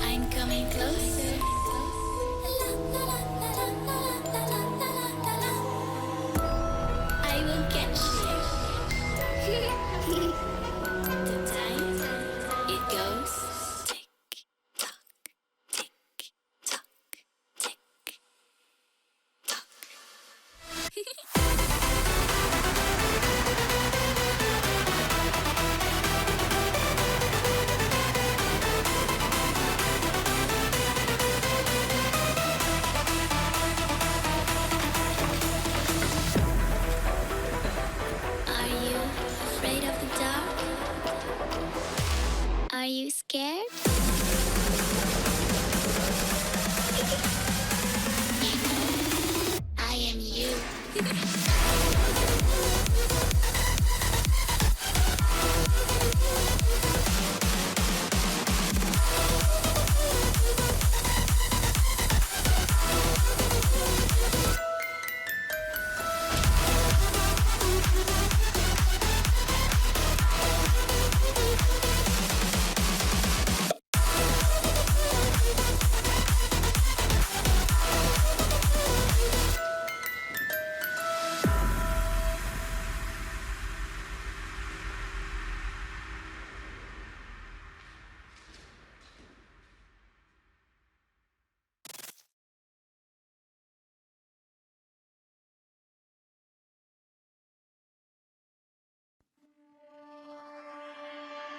I'm coming closer. I will catch you. The time it goes tick tock, tick tock, tick tock. Are you afraid of the dark? Are you scared? I am you.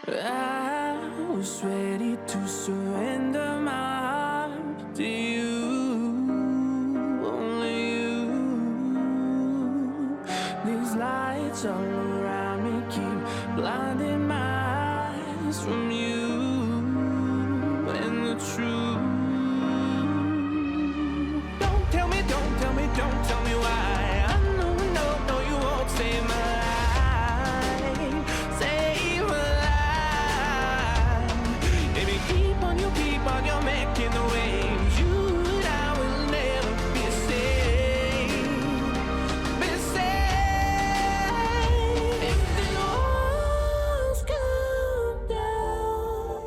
I was ready to surrender my heart to you, only you. These lights all around me keep blinding my eyes from you and the truth. Don't tell me, don't tell me, don't tell me why. I know, no, no, you won't save my life. Save my life. Baby, keep on, you're making the waves. You and I will never be safe. Be safe. If the walls come down,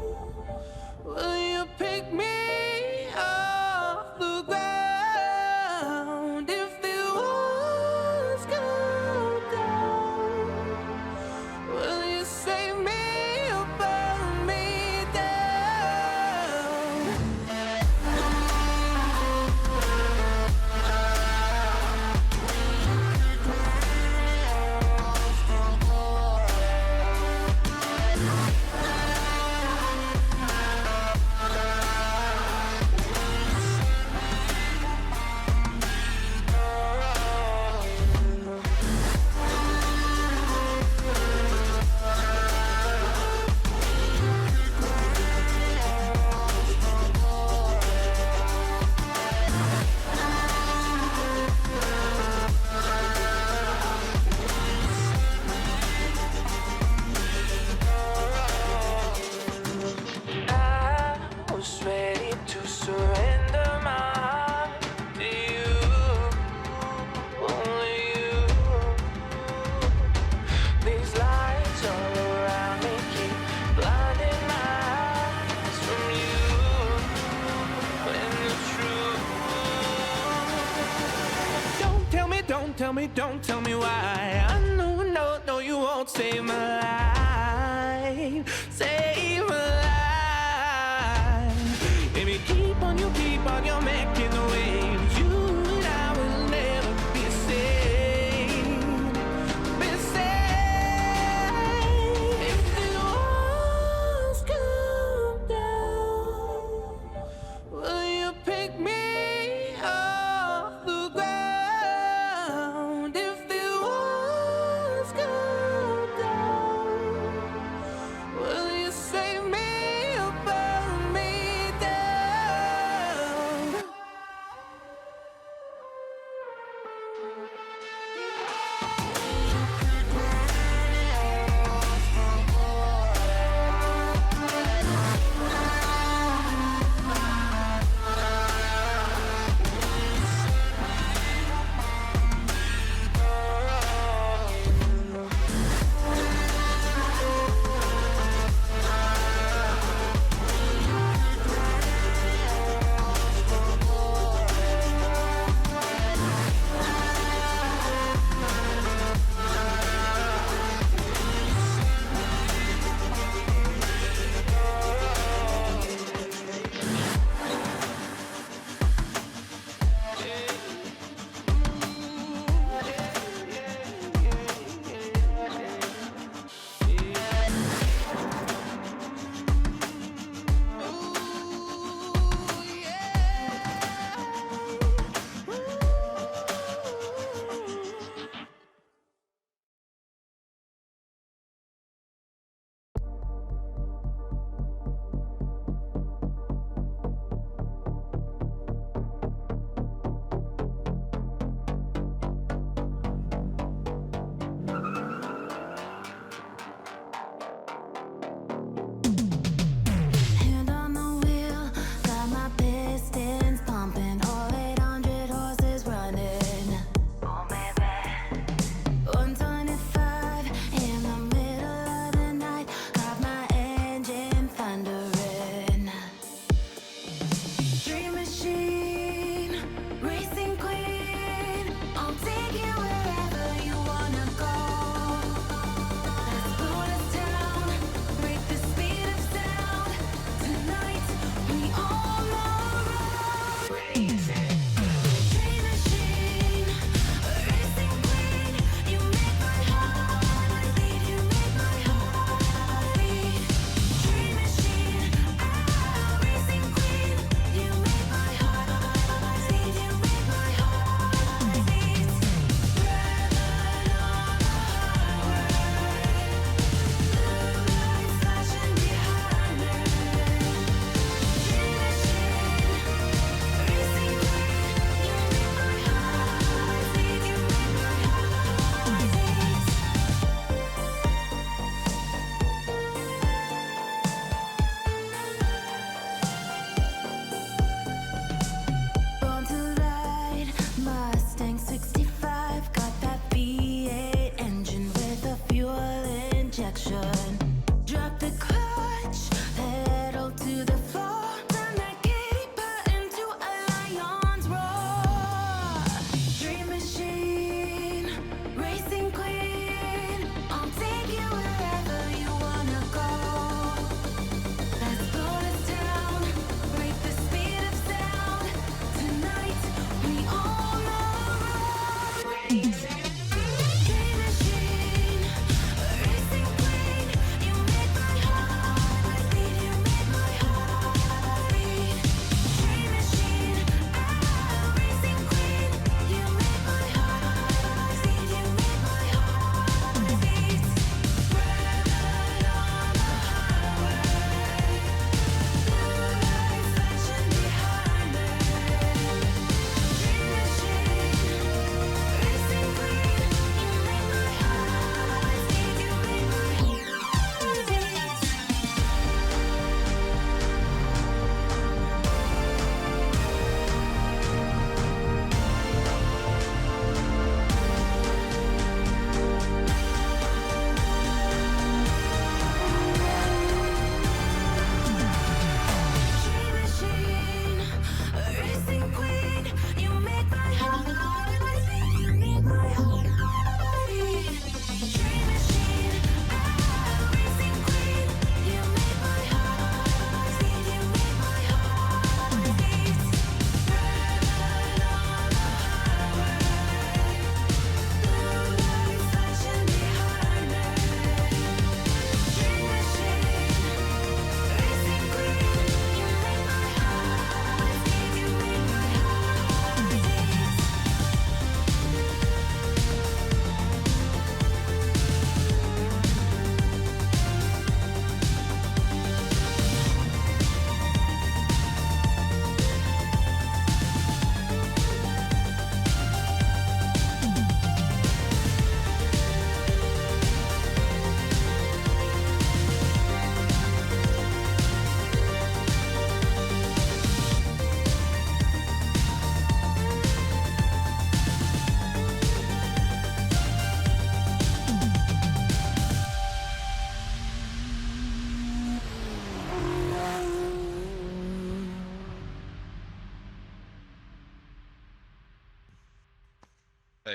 will you pick me off the ground? If the walls come down, will you save me or burn me down? I was ready to surrender my heart to you, only you. These lights all around me keep blinding my eyes from you and the truth. Don't tell me, don't tell me, don't tell me why. I know, no, no, you won't save my life. Save my life. Baby, keep on, you're making the waves. You and I will never be safe. Be safe.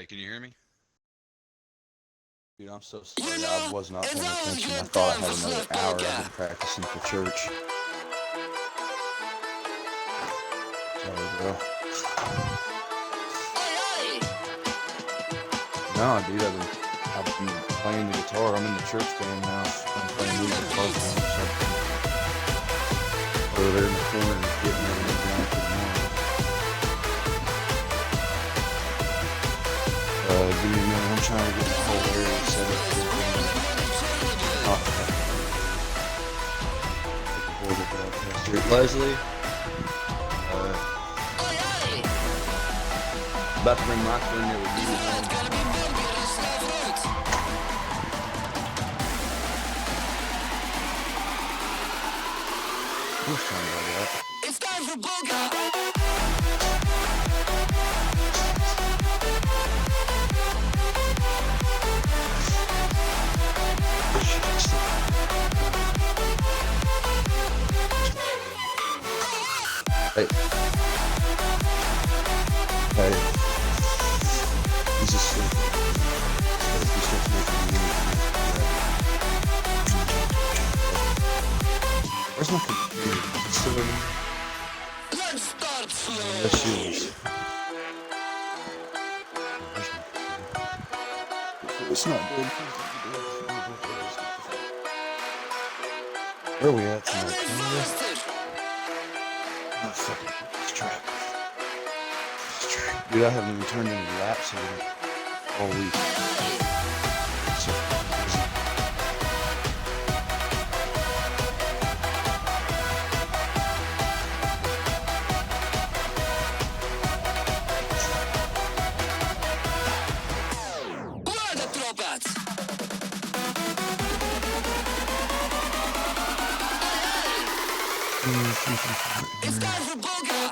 Hey, can you hear me? Dude, I'm so sorry. I was not paying attention. I thought I had another hour. I've been practicing for church. Sorry, bro. No, dude, I've been playing the guitar. I'm in the church band now. I'm playing lead guitar for them. So over there in the corner and getting everything down for tomorrow. Give me a minute. I'm trying to get the whole area set up. Leslie, about to bring Michael in there with you. Who's trying to do that? It's time for Breakout. Hey. Hey. He's just sleeping. He starts making music. Where's my computer? It's still in. Let's start slow. Yes, she is. It's not good. Where are we at tonight? Oh, fucking this track. Dude, I haven't even turned any laps in all week. It's so busy. Blow the trumpets. It's time for Breakout.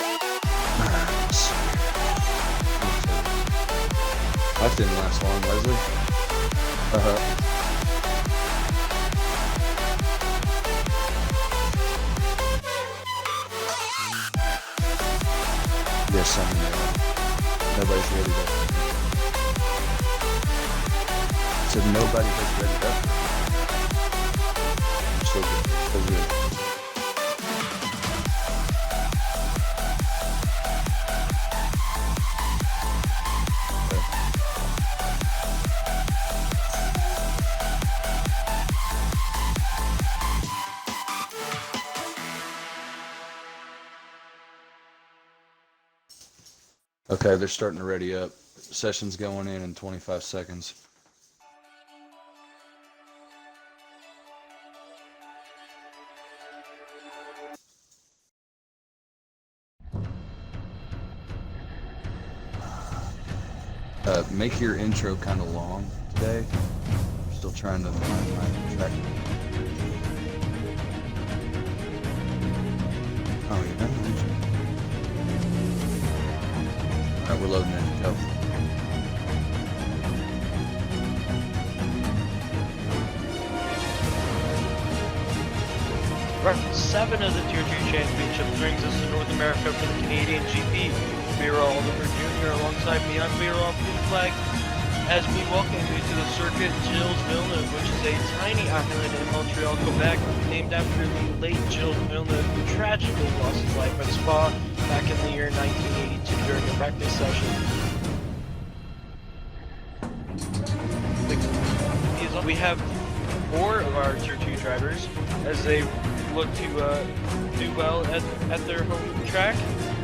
That didn't last long, Leslie. Yes, I know. Nobody's ready to. Said nobody has ready up. So good. So good. Okay, they're starting to ready up. Session's going in 25 seconds. Make your intro kind of long today. I'm still trying to find my track. Oh, yeah. Alright, we're loading in. Go. Round 7 of the Tier 2 Championship brings us to North America for the Canadian GP. Vera Oliver Jr. alongside me, I'm Vera on Blue Flag, as we welcome you to the circuit Gilles Villeneuve, which is a tiny island in Montreal, Quebec, named after the late Gilles Villeneuve, who tragically lost his life at Spa back in the year 1982 during a practice session. We have 4 of our Tier 2 drivers as they look to do well at their home track.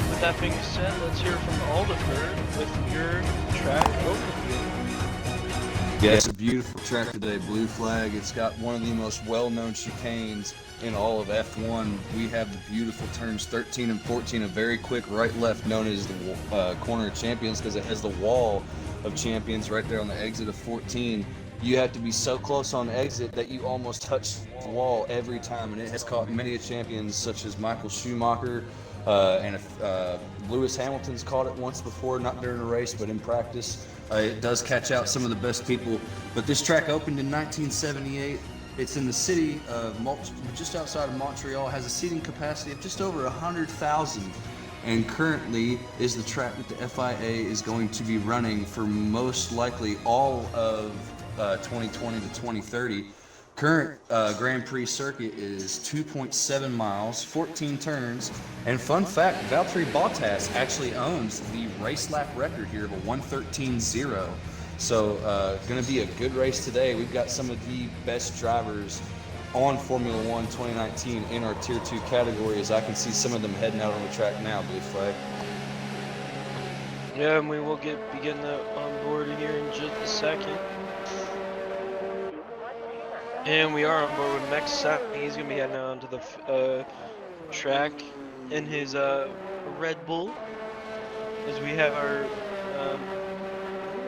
With that being said, let's hear from Oliver with your track overview. Yeah, it's a beautiful track today, Blue Flag. It's got one of the most well-known chicanes in all of F1. We have the beautiful turns 13 and 14, a very quick right-left known as the corner of champions because it has the wall of champions right there on the exit of 14. You have to be so close on exit that you almost touch the wall every time, and it has caught many champions such as Michael Schumacher, and Lewis Hamilton's caught it once before, not during a race, but in practice. It does catch out some of the best people. But this track opened in 1978. It's in the city of just outside of Montreal. Has a seating capacity of just over 100,000. and currently is the track that the FIA is going to be running for most likely all of 2020 to 2030. Current Grand Prix circuit is 2.7 miles, 14 turns, and fun fact, Valtteri Bottas actually owns the race lap record here of a 1:13.0. So going to be a good race today. We've got some of the best drivers on Formula One 2019 in our Tier 2 category, as I can see some of them heading out on the track now, Blue Flag. Yeah, and we will begin the onboarding here in just a second. And we are on board with Max Sapp. He's going to be heading out onto the track in his Red Bull, as we have our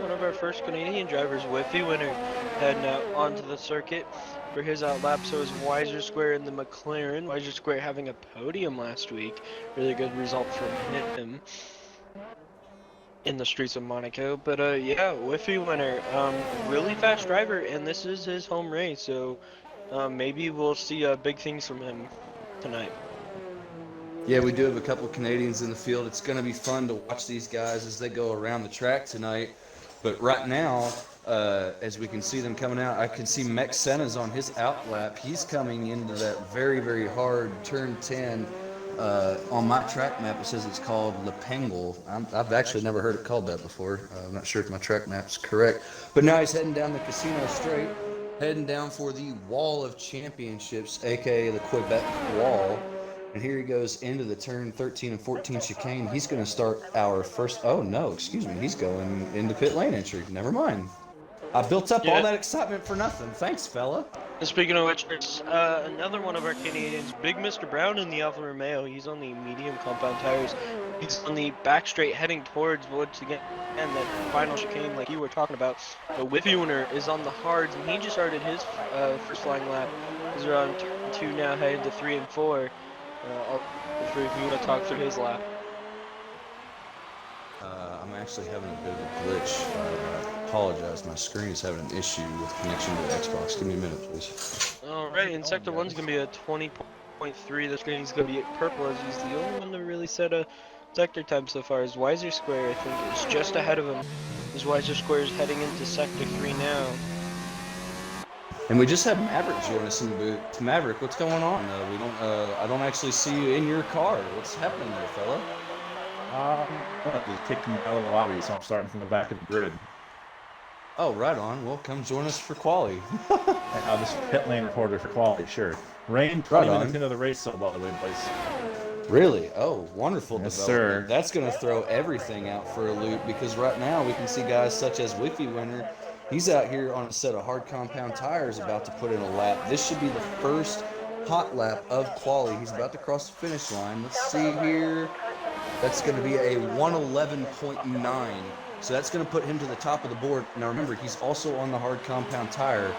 one of our first Canadian drivers, Whiffy Winner, heading out onto the circuit for his lap. So is Weiser Square in the McLaren. Weiser Square having a podium last week. Really good result from him in the streets of Monaco. But yeah, Whiffy Winner, really fast driver, and this is his home race. So maybe we'll see big things from him tonight. Yeah, we do have a couple Canadians in the field. It's going to be fun to watch these guys as they go around the track tonight. But right now, as we can see them coming out, I can see Mex Senna's on his out lap. He's coming into that very, very hard turn 10. On my track map, it says it's called Le Pengle. I've actually never heard it called that before. I'm not sure if my track map's correct. But now he's heading down the Casino Straight, heading down for the Wall of Championships, aka the Quebec Wall. And here he goes into the turn 13 and 14 chicane. He's going to start our first. Oh no, excuse me. He's going into pit lane entry. Never mind. I built up all that excitement for nothing. Thanks, fella. And speaking of which, another one of our Canadians, Big Mr. Brown in the Alfa Romeo. He's on the medium compound tires. He's on the back straight heading towards Woods again, and that final chicane like you were talking about. The Whiffy Winner is on the hards, and he just started his first flying lap. He's around turn 2 now, heading to 3 and 4. If you want to talk through his lap. I'm actually having a bit of a glitch. I apologize. My screen is having an issue with connection to the Xbox. Give me a minute, please. Alright, and Sector 1's going to be a 20.3. The screen's going to be purple, as he's the only one to really set a sector time so far. His Weiser Square, I think, is just ahead of him. His Weiser Square is heading into Sector 3 now. And we just had Maverick join us in the booth. Maverick, what's going on? I don't actually see you in your car. What's happening there, fella? Just kicked me out of the lobby, so I'm starting from the back of the grid. Oh, right on. Well, come join us for quali. I'll just pit lane reporter for quality, sure. Rain 20 minutes into the race, so by the way, boys. Really? Oh, wonderful Yes, development. sir. That's going to throw everything out for a loop, because right now we can see guys such as Whiffy Winner. He's out here on a set of hard compound tires about to put in a lap. This should be the first hot lap of quali. He's about to cross the finish line. Let's see here. That's going to be a 111.9. So that's going to put him to the top of the board. Now remember, he's also on the hard compound tire.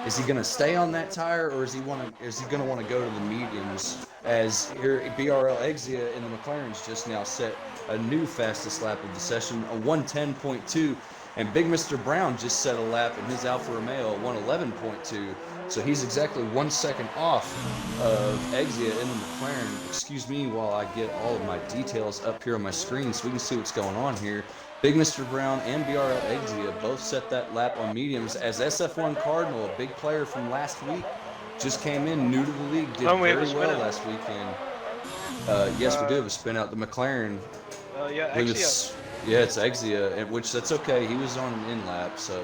Is he going to stay on that tire, or is he going to want to go to the mediums? As here, BRL Exia in the McLaren's just now set a new fastest lap of the session, a 110.2. And Big Mr. Brown just set a lap in his Alfa Romeo, 111.2. So he's exactly 1 second off of Exia in the McLaren. Excuse me while I get all of my details up here on my screen so we can see what's going on here. Big Mr. Brown and BRL Exia both set that lap on mediums, as SF1 Cardinal, a big player from last week, just came in new to the league, did very well last weekend. Yes, we do have a spin out. The McLaren. Yeah, Exia. Yeah, it's Exia, which that's okay. He was on an in lap, so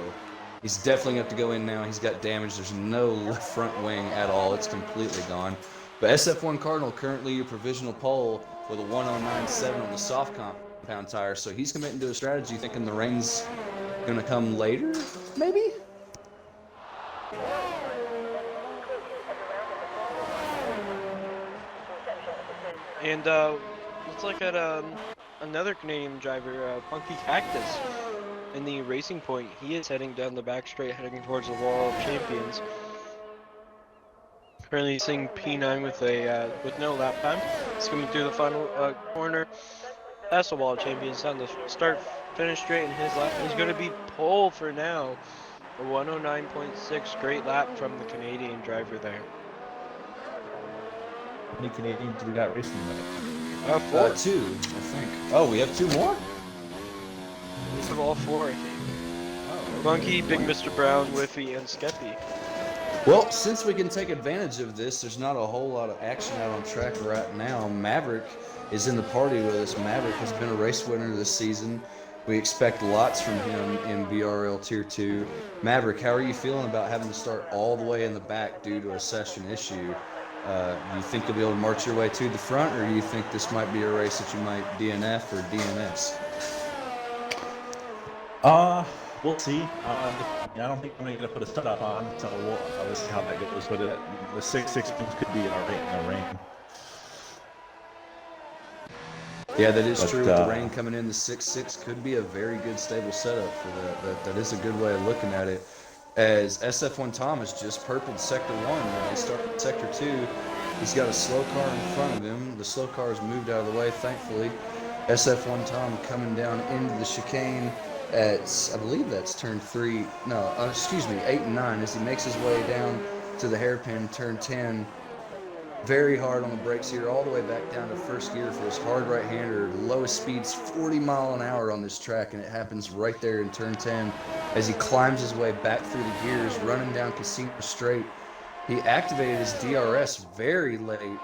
he's definitely going to have to go in now. He's got damage. There's no left front wing at all. It's completely gone. But SF1 Cardinal currently your provisional pole with a 109.7 on the soft compound tire. So he's committing to a strategy thinking the rain's going to come later, maybe? And let's look at another Canadian driver, Funky Cactus, in the Racing Point. He is heading down the back straight, heading towards the Wall of Champions. Currently seeing P9 with no lap time. He's coming through the final corner. That's the Wall of Champions on the start finish straight in his lap. He's going to be pole for now. A 109.6, great lap from the Canadian driver there. How many Canadians do we got racing tonight? 4. 2, I think. Oh, we have 2 more? We have all 4, I think. Oh, Monkey, Big Mr. Brown, Whiffy, and Skeppy. Well, since we can take advantage of this, there's not a whole lot of action out on track right now. Maverick is in the party with us. Maverick has been a race winner this season. We expect lots from him in BRL Tier 2. Maverick, how are you feeling about having to start all the way in the back due to a session issue? Do you think you'll be able to march your way to the front, or do you think this might be a race that you might DNF or DNS? We'll see. I don't think I'm going to put a stud up on, so we'll see how that goes. But the 6.6 could be in our rain. Yeah, that is true. With the rain coming in, the 6.6 could be a very good stable setup for that. That is a good way of looking at it. As SF1 Thomas just purpled Sector 1 when they started Sector 2. He's got a slow car in front of him. The slow car has moved out of the way, thankfully. SF1 Tom coming down into the chicane at, I believe that's turn 3, no, excuse me, 8 and 9, as he makes his way down to the hairpin, turn 10. Very hard on the brakes here, all the way back down to first gear for his hard right-hander. Lowest speed's 40 mile an hour on this track, and it happens right there in turn 10 as he climbs his way back through the gears, running down Casino Straight. He activated his DRS very late,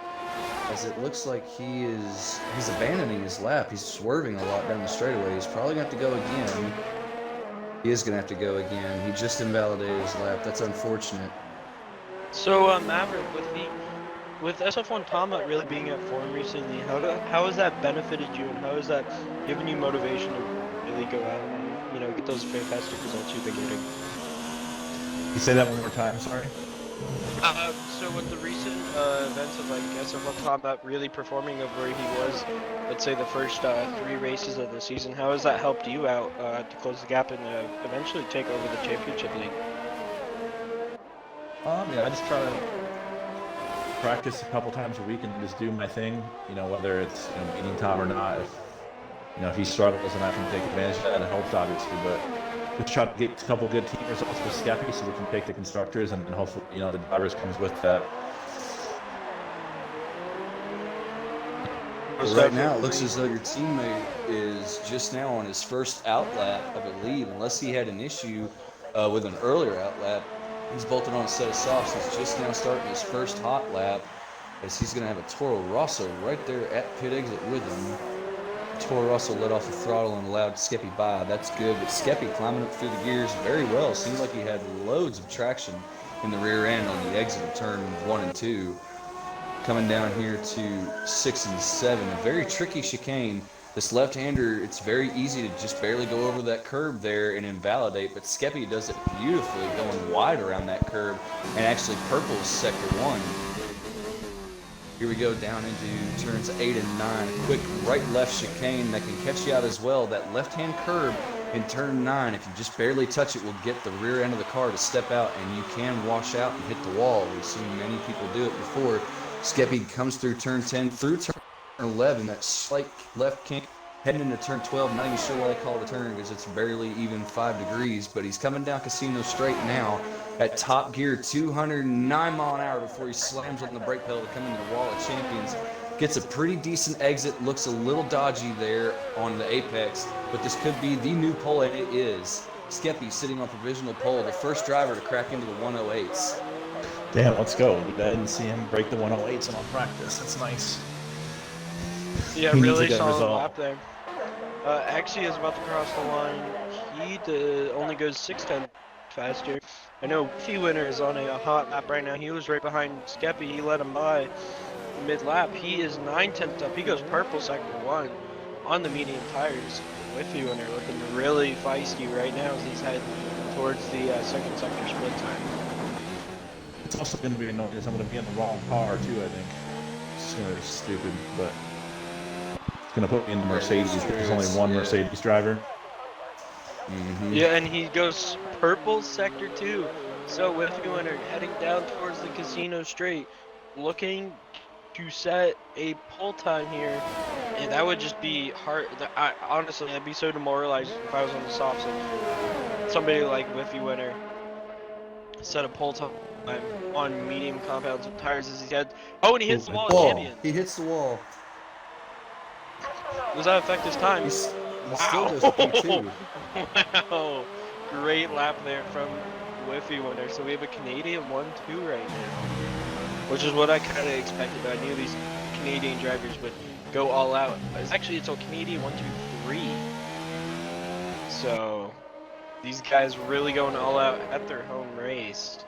as it looks like he's abandoning his lap. He's swerving a lot down the straightaway. He's probably going to have to go again. He is going to have to go again. He just invalidated his lap. That's unfortunate. So, Maverick, with SF1 Tom not really being at form recently, how has that benefited you, and how has that given you motivation to really go out and, get those fantastic results you've been getting? You say that one more time, sorry? So with the recent events of SF1 Tom not really performing of where he was, let's say the first 3 races of the season, how has that helped you out to close the gap and eventually take over the championship league? Yeah, I just try to practice a couple times a week and just do my thing, whether it's beating Tom or not. If he struggles and I can take advantage of that, it helps obviously, but just try to get a couple good team results with Skeppy so we can take the constructors, and hopefully the drivers comes with that. Right now it looks as though your teammate is just now on his first outlap, I believe, unless he had an issue with an earlier outlap. He's bolted on a set of softs. He's just now starting his first hot lap, as he's going to have a Toro Rosso right there at pit exit with him. Toro Rosso let off the throttle and allowed Skeppy by. That's good, but Skeppy climbing up through the gears very well. Seemed like he had loads of traction in the rear end on the exit of turn 1 and 2. Coming down here to 6 and 7, a very tricky chicane. This left-hander, it's very easy to just barely go over that curb there and invalidate, but Skeppy does it beautifully, going wide around that curb and actually purples Sector 1. Here we go down into turns 8 and 9. A quick right-left chicane that can catch you out as well. That left-hand curb in turn 9, if you just barely touch it, will get the rear end of the car to step out, and you can wash out and hit the wall. We've seen many people do it before. Skeppy comes through turn 10, through turn 11, that slight left kink, heading into turn 12. Not even sure why they call it a turn, because it's barely even 5 degrees, but he's coming down Casino Straight now at top gear, 209 mile an hour before he slams on the brake pedal to come into the wall of champions. Gets a pretty decent exit, looks a little dodgy there on the apex, but this could be the new pole, and it is. Skeppy sitting on provisional pole, the first driver to crack into the 108s. Damn, let's go. I didn't see him break the 108s in on practice. That's nice. Yeah, really solid lap there. Axie is about to cross the line. He only goes 6/10 faster. I know Fee Winner is on a hot lap right now. He was right behind Skeppy. He let him by mid-lap. He is 9/10 up. He goes purple Sector 1 on the medium tires. With Fee Winner looking really feisty right now as he's heading towards the second sector split time. It's also going to be annoying because I'm going to be in the wrong car too, I think. It's going to be stupid, but it's going to put me in the Mercedes because there's only one Mercedes driver. Mm-hmm. Yeah, and he goes purple Sector 2. So with Fee Winner heading down towards the Casino Straight, looking to set a pole time here, and that would just be hard. Honestly, I'd be so demoralized if I was on the softs and somebody like Whiffy Winner set a pole time on medium compounds with tires as he had. Oh, and he hits the wall of champions. He hits the wall. Does that affect his time? He still goes to P2. Wow. Great lap there from Whiffy winner. So we have a Canadian 1-2 right now, which is what I kind of expected. I knew these Canadian drivers would go all out. It's a Canadian 1-2-3. So these guys really going all out at their home race.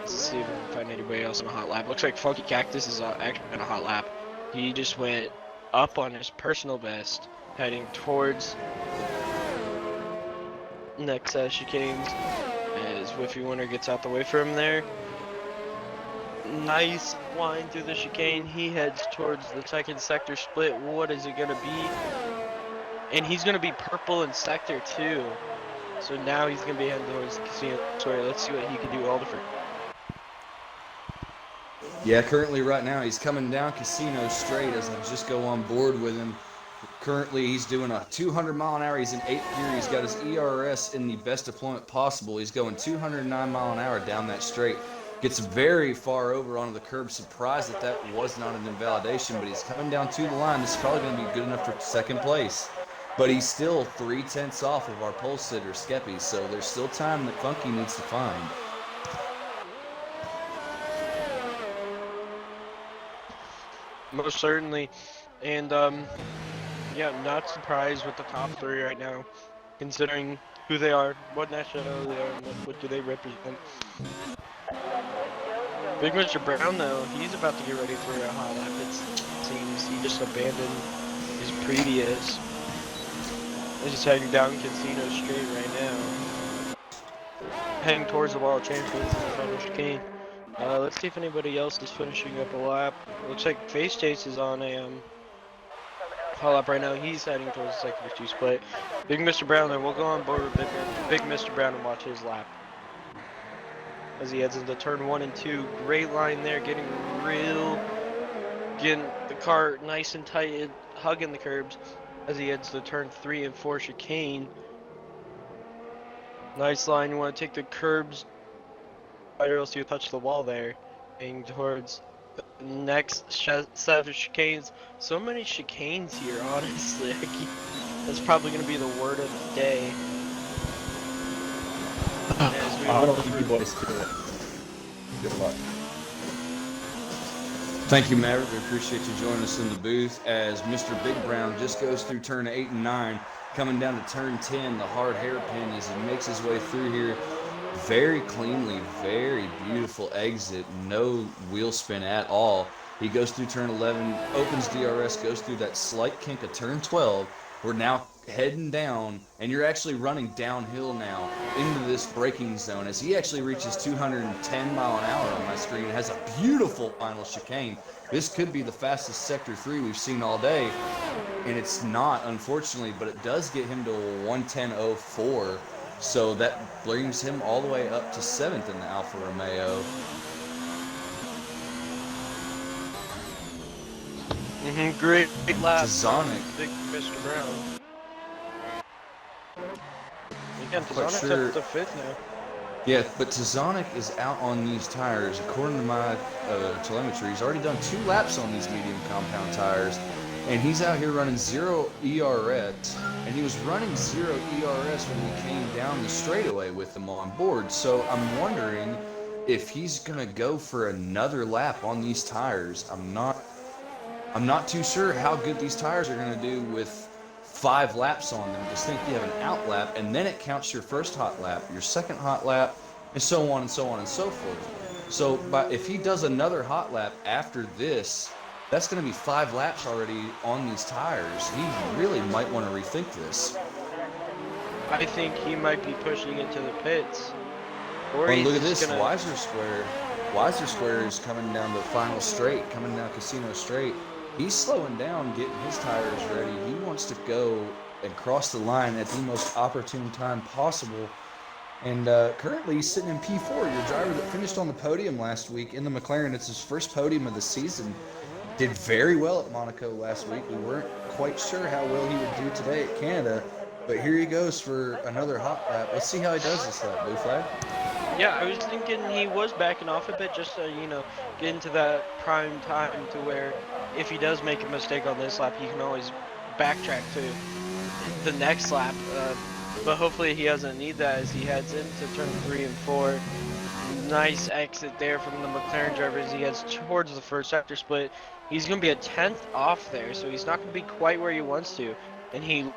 Let's see if we can find anybody else in a hot lap. Looks like Funky Cactus is actually in a hot lap. He just went up on his personal best, heading towards next chicanes as Whiffy Winner gets out the way from him there. Nice line through the chicane. He heads towards the second sector split. What is it going to be? And he's going to be purple in sector 2. So now he's going to be heading towards the casino. Sorry, let's see what he can do all different. Yeah, currently right now he's coming down Casino straight as I just go on board with him. Currently he's doing a 200 mile an hour. He's in 8th gear. He's got his ERS in the best deployment possible. He's going 209 mile an hour down that straight. Gets very far over onto the curb. Surprised that was not an invalidation, but he's coming down to the line. This is probably going to be good enough for second place. But he's still 3/10 off of our pole sitter, Skeppy, so there's still time that Funky needs to find. Most certainly. And, yeah, not surprised with the top 3 right now, considering who they are, what nationality they are, and what do they represent. Big Mr. Brown, though, he's about to get ready for a hot lap. It seems he just abandoned his previous. He's just heading down Casino Straight right now. Heading towards the World Champions in the final chicane. Let's see if anybody else is finishing up a lap. Looks like Face Chase is on a hot lap right now. He's heading towards the sector 2 split. Big Mr. Brown, then we'll go on board with Big Mr. Brown and watch his lap as he heads into turn 1 and 2. Great line there, getting the car nice and tight, hugging the curbs as he heads to turn 3 and 4 chicane. Nice line. You want to take the curbs, or else you touch the wall there. Heading towards the next set of chicanes. So many chicanes here, honestly. That's probably going to be the word of the day. I don't think you boys do it. Good luck. Thank you, Maverick. We appreciate you joining us in the booth as Mr. Big Brown just goes through turn 8 and 9, coming down to turn 10, the hard hairpin as he makes his way through here. Very cleanly, very beautiful exit, no wheel spin at all. He goes through turn 11, opens DRS, goes through that slight kink of turn 12. We're now heading down, and you're actually running downhill now into this braking zone as he actually reaches 210 mile an hour on my screen. It has a beautiful final chicane. This could be the fastest sector 3 we've seen all day, and it's not, unfortunately, but it does get him to a 110.04. So that brings him all the way up to 7th in the Alfa Romeo. Great lap. Tazonic. Big Mr. Brown. Again, Quite Tazonic's sure. up to 5th now. Yeah, but Tazonic is out on these tires. According to my telemetry, he's already done 2 laps on these medium compound tires. And he's out here running 0 ERS. And he was running 0 ERS when we came down the straightaway with them on board. So I'm wondering if he's going to go for another lap on these tires. I'm not too sure how good these tires are going to do with 5 laps on them. Just think you have an out lap, and then it counts your first hot lap, your second hot lap, and so on and so on and so forth. So if he does another hot lap after this, that's going to be 5 laps already on these tires. He really might want to rethink this. I think he might be pushing into the pits. Or Oh, he's look at just this, gonna... Weiser Square. Weiser Square is coming down the final straight, coming down Casino Straight. He's slowing down, getting his tires ready. He wants to go and cross the line at the most opportune time possible. And currently he's sitting in P4, your driver that finished on the podium last week in the McLaren. It's his first podium of the season. Did very well at Monaco last week. We weren't quite sure how well he would do today at Canada, but here he goes for another hot lap. Let's see how he does this lap, Blue Flag. Yeah, I was thinking he was backing off a bit just to, get into that prime time to where if he does make a mistake on this lap, he can always backtrack to the next lap. But hopefully he doesn't need that as he heads into turn 3 and 4. Nice exit there from the McLaren driver as he heads towards the first sector split. He's going to be a 10th off there, so he's not going to be quite where he wants to. And he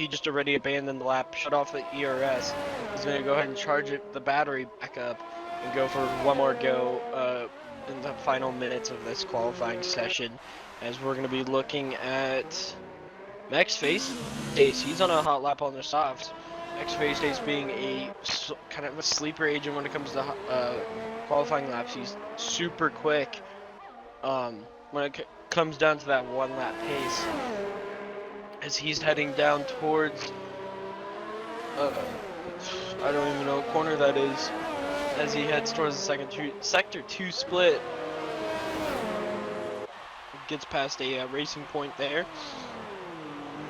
just already abandoned the lap, shut off the ERS. He's going to go ahead and charge the battery back up and go for one more go in the final minutes of this qualifying session, as we're going to be looking at Max Face Dace. He's on a hot lap on the softs. Max Face Dace being kind of a sleeper agent when it comes to qualifying laps. He's super quick when it comes down to that one lap pace. As he's heading down towards, I don't even know what corner that is, as he heads towards the sector 2 split. Gets past a racing point there.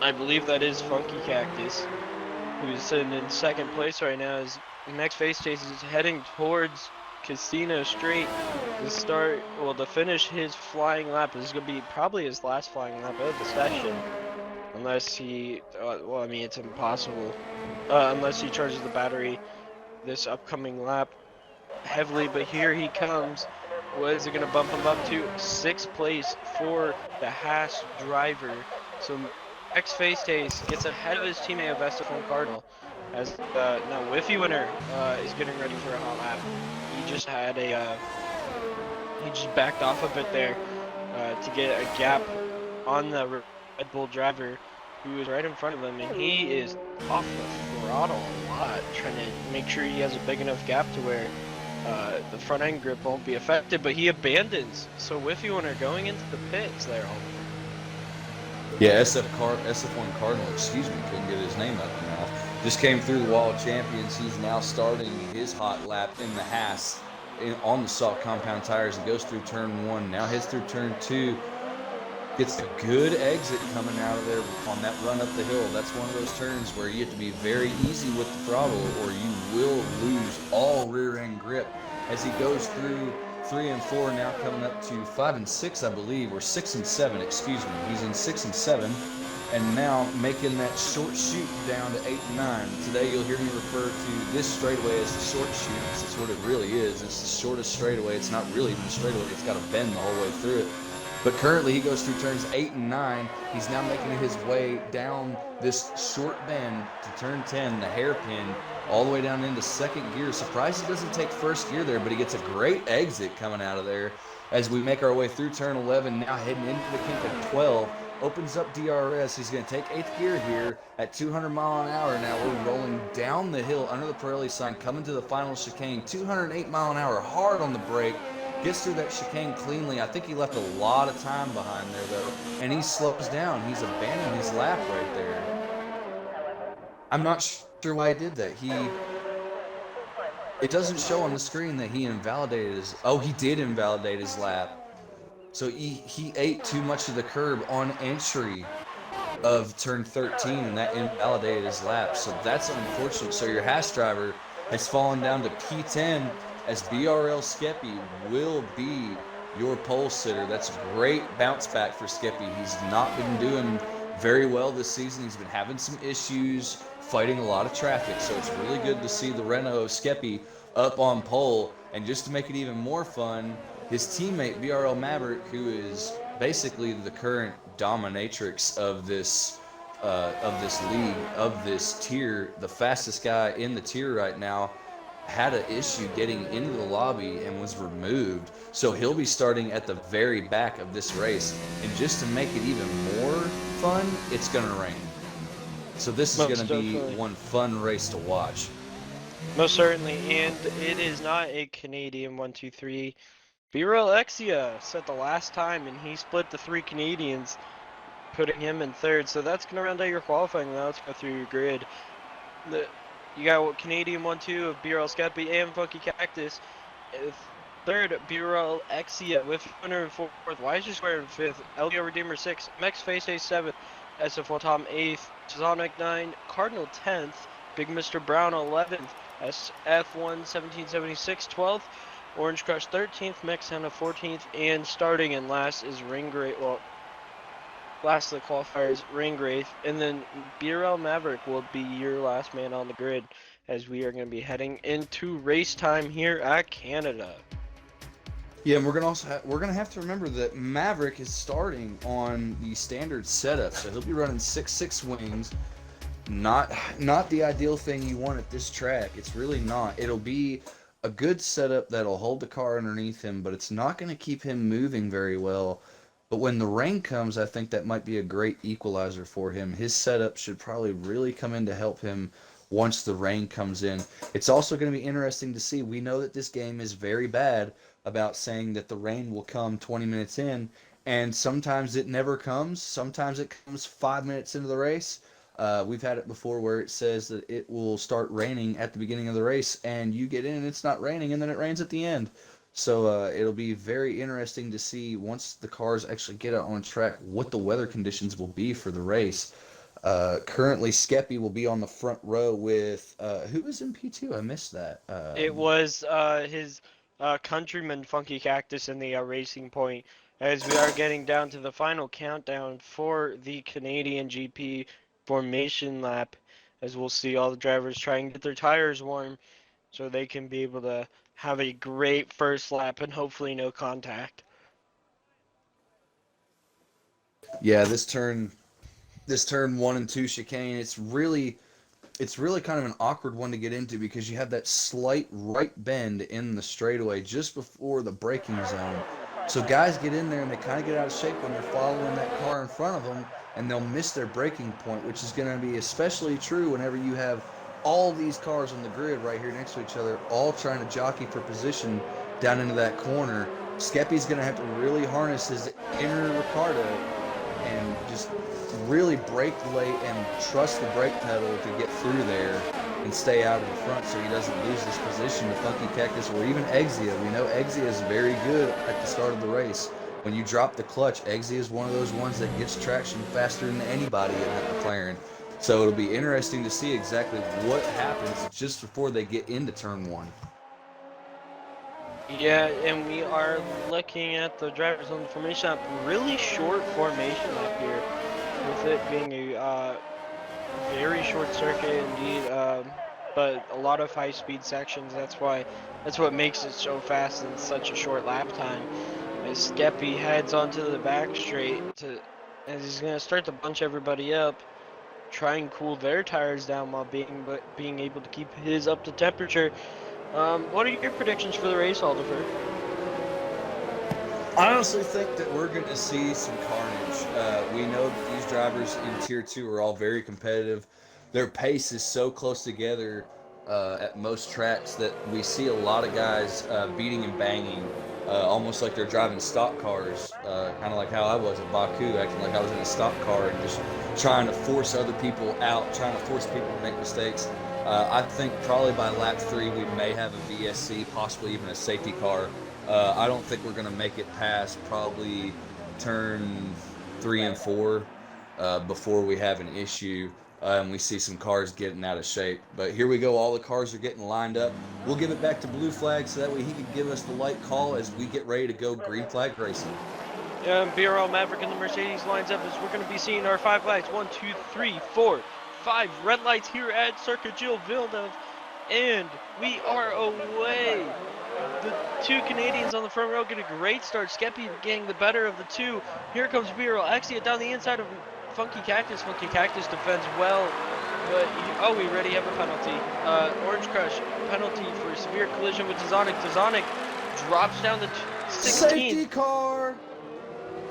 I believe that is Funky Cactus, who's sitting in second place right now, as Max Face Chase is heading towards Casino Straight to finish his flying lap. This is going to be probably his last flying lap of the session. Unless he, it's impossible. Unless he charges the battery this upcoming lap heavily, but here he comes. Was it going to bump him up to 6th place for the Haas driver? So X Face Taste gets ahead of his teammate of Estefan Cardinal, as now Whiffy Winner is getting ready for a hot lap. He just had he just backed off a bit there to get a gap on the Red Bull driver who is right in front of him, and he is off the throttle a lot, trying to make sure he has a big enough gap to where the front end grip won't be affected, but he abandons. So Whiffy Winner going into the pits there. Yeah, SF1 Cardinal, couldn't get his name out of the mouth. Just came through the wall of champions. He's now starting his hot lap in the Haas on the soft compound tires and goes through turn 1. Now heads through turn 2. Gets a good exit coming out of there on that run up the hill. That's one of those turns where you have to be very easy with the throttle or you will lose all rear end grip. As he goes through 3 and 4, now coming up to 5 and 6, I believe, or 6 and 7, excuse me. He's in 6 and 7, and now making that short shoot down to 8 and 9. Today you'll hear me refer to this straightaway as the short shoot. That's what it really is. It's the shortest straightaway. It's not really even a straightaway. It's got a bend the whole way through it. But currently he goes through turns 8 and 9. He's now making his way down this short bend to turn 10, the hairpin, all the way down into second gear. Surprised he doesn't take first gear there, but he gets a great exit coming out of there as we make our way through turn 11, now heading into the kink of 12. Opens up DRS. He's going to take 8th gear here at 200 mile an hour. Now we're rolling down the hill under the Pirelli sign, coming to the final chicane. 208 mile an hour, hard on the brake. Gets through that chicane cleanly. I think he left a lot of time behind there, though. And he slows down. He's abandoning his lap right there. I'm not sure why he did that. It doesn't show on the screen that he invalidated his... Oh, he did invalidate his lap. So he ate too much of the curb on entry of turn 13, and that invalidated his lap. So that's unfortunate. So your Haas driver has fallen down to P10, as BRL Skeppy will be your pole sitter. That's a great bounce back for Skeppy. He's not been doing very well this season. He's been having some issues, fighting a lot of traffic. So it's really good to see the Renault Skeppy up on pole. And just to make it even more fun, his teammate BRL Maverick, who is basically the current dominatrix of this league, of this tier, the fastest guy in the tier right now, had an issue getting into the lobby and was removed. So he'll be starting at the very back of this race. And just to make it even more fun, it's going to rain. So this is going to be one fun race to watch. Most certainly, and it is not a Canadian 1-2-3. B-Roll Exia set the last time, and he split the 3 Canadians, putting him in 3rd. So that's going to round out your qualifying. Now let's go through your grid. You got Canadian 1-2 of B-Roll Skeppy and Funky Cactus. 3rd, B-Roll Exia with Winner in 4th. Why is your square in 5th? LDO Redeemer 6th. Max Face 7th. SF1 Tom 8th. Sonic 9. Cardinal 10th. Big Mr. Brown 11th. SF1 1776 12th, Orange Crush 13th, Mexana 14th, and starting in last is Ringwraith. Well, last of the qualifiers, Ringwraith, and then BRL Maverick will be your last man on the grid as we are going to be heading into race time here at Canada. Yeah, and we're gonna have to remember that Maverick is starting on the standard setup, so he'll be running 6.6 wings. Not the ideal thing you want at this track. It's really not. It'll be a good setup that'll hold the car underneath him, but it's not going to keep him moving very well. But when the rain comes, I think that might be a great equalizer for him. His setup should probably really come in to help him once the rain comes in. It's also going to be interesting to see. We know that this game is very bad about saying that the rain will come 20 minutes in, and sometimes it never comes. Sometimes it comes 5 minutes into the race. We've had it before where it says that it will start raining at the beginning of the race, and you get in and it's not raining, and then it rains at the end. So it'll be very interesting to see once the cars actually get out on track what the weather conditions will be for the race. Currently, Skeppy will be on the front row with who was in P2? I missed that. It was his countryman Funky Cactus in the racing point as we are getting down to the final countdown for the Canadian GP formation lap, as we'll see all the drivers try and get their tires warm so they can be able to have a great first lap and hopefully no contact. Yeah, this turn 1 and 2 chicane, it's really kind of an awkward one to get into because you have that slight right bend in the straightaway just before the braking zone. So guys get in there and they kind of get out of shape when they're following that car in front of them, and they'll miss their braking point, which is going to be especially true whenever you have all these cars on the grid right here next to each other, all trying to jockey for position down into that corner. Skeppy's going to have to really harness his inner Ricardo and just really brake late and trust the brake pedal to get through there and stay out of the front so he doesn't lose this position to Funky Cactus or even Exia. We know Exia is very good at the start of the race. When you drop the clutch, Exia is one of those ones that gets traction faster than anybody in that McLaren. So it'll be interesting to see exactly what happens just before they get into turn 1. Yeah, and we are looking at the drivers on the formation lap. Really short formation lap here, with it being a very short circuit indeed, but a lot of high-speed sections. That's what makes it so fast in such a short lap time. As Skeppy heads onto the back straight as he's gonna start to bunch everybody up, try and cool their tires down while being able to keep his up to temperature. What are your predictions for the race, Aldifer? I honestly think that we're going to see some carnage. We know that these drivers in Tier 2 are all very competitive. Their pace is so close together at most tracks that we see a lot of guys beating and banging, almost like they're driving stock cars, kind of like how I was at Baku, acting like I was in a stock car and just trying to force other people out, trying to force people to make mistakes. I think probably by lap 3 we may have a VSC, possibly even a safety car. I don't think we're going to make it past probably turn 3 and 4 before we have an issue and we see some cars getting out of shape. But here we go. All the cars are getting lined up. We'll give it back to Blue Flag so that way he can give us the light call as we get ready to go Green Flag Racing. Yeah, and BRL Maverick and the Mercedes lines up as we're going to be seeing our 5 lights. 1, 2, 3, 4, 5 red lights here at Circuit Gilles Villeneuve. And we are away. The 2 Canadians on the front row get a great start. Skeppy getting the better of the 2. Here comes BRL Exia down the inside of Funky Cactus. Funky Cactus defends well, but we already have a penalty. Orange Crush, penalty for severe collision with Tizonic. Tizonic drops down to 16th. Safety car!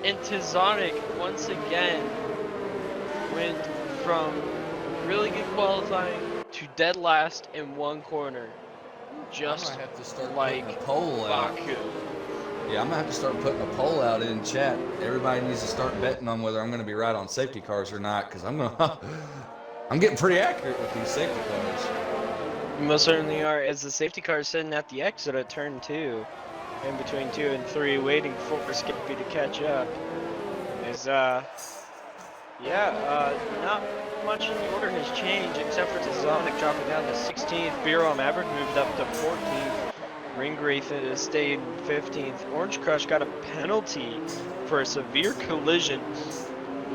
And Tizonic, once again, went from really good qualifying to dead last in one corner. Just I might have to start like putting a poll out. Baku. Yeah, I'm going to have to start putting a poll out in chat. Everybody needs to start betting on whether I'm going to be right on safety cars or not, because I'm getting pretty accurate with these safety cars. You most certainly are, as the safety car is sitting at the exit at turn 2, in between 2 and 3, waiting for Skippy to catch up. As Yeah, not much in the order has changed except for Tazonic dropping down to 16th. Bureau Maverick moved up to 14th. Ringwraith has stayed 15th. Orange Crush got a penalty for a severe collision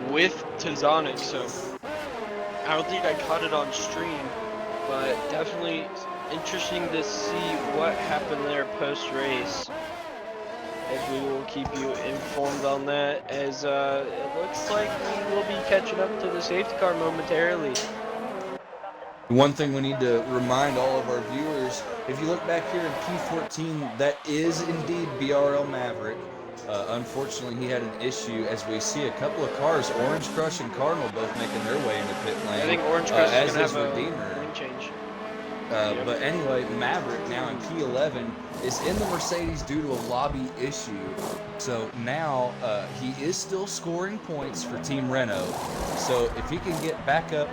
with Tazonic, so I don't think I caught it on stream, but definitely interesting to see what happened there post-race. As we will keep you informed on that, as it looks like we will be catching up to the safety car momentarily. One thing we need to remind all of our viewers, if you look back here in P14, that is indeed BRL Maverick. Unfortunately, he had an issue as we see a couple of cars, Orange Crush and Cardinal, both making their way into pit lane. I think Orange Crush is going to have Redeemer. a lane change. But anyway, Maverick now in P11 is in the Mercedes due to a lobby issue. So now he is still scoring points for Team Renault. So if he can get back up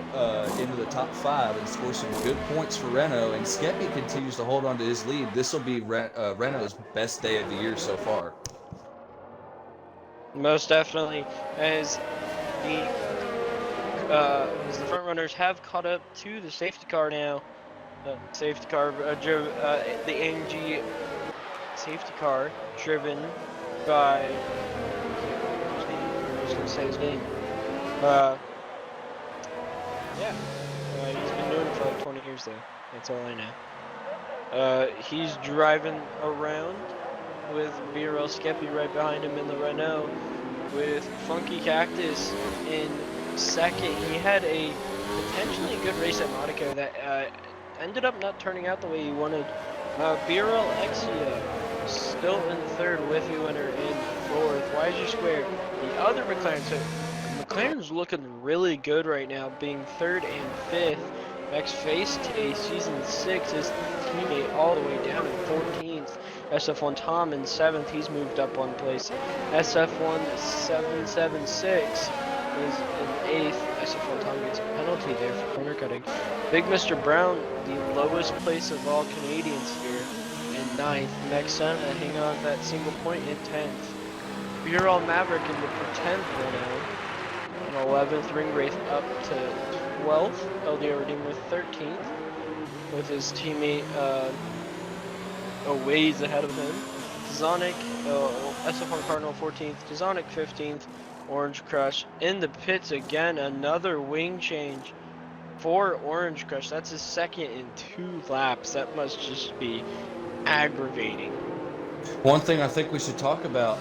into the top 5 and score some good points for Renault, and Skeppy continues to hold on to his lead, this will be Renault's best day of the year so far. Most definitely, as the front runners have caught up to the safety car now. Safety car drove the AMG safety car driven by I was gonna say his name. He's been doing it for like 20 years though. That's all I know. He's driving around with BRL Skeppy right behind him in the Renault, with Funky Cactus in second. He had a potentially good race at Monaco that ended up not turning out the way he wanted. BRL Exia still in third, Whiffy winner in fourth. YG Square, the other McLaren. So McLaren's looking really good right now, being third and fifth. Max Facetay, season 6, his teammate all the way down in 14th. SF1 Tom in 7th, he's moved up one place. SF1 776 is in 8th. SF1 Tom gets a penalty there for corner cutting. Big Mr. Brown, the lowest place of all Canadians here, in 9th. Max Senna hang on that single point in 10th. Bureau Maverick in the 10th Renault. And 11th, Ringwraith up to 12th. LDR Redeemer 13th. With his teammate a ways ahead of him. Zonic, SF1 Cardinal 14th. Zonic 15th. Orange Crush in the pits again. Another wing change for Orange Crush. That's his second in 2 laps. That must just be aggravating. One thing I think we should talk about,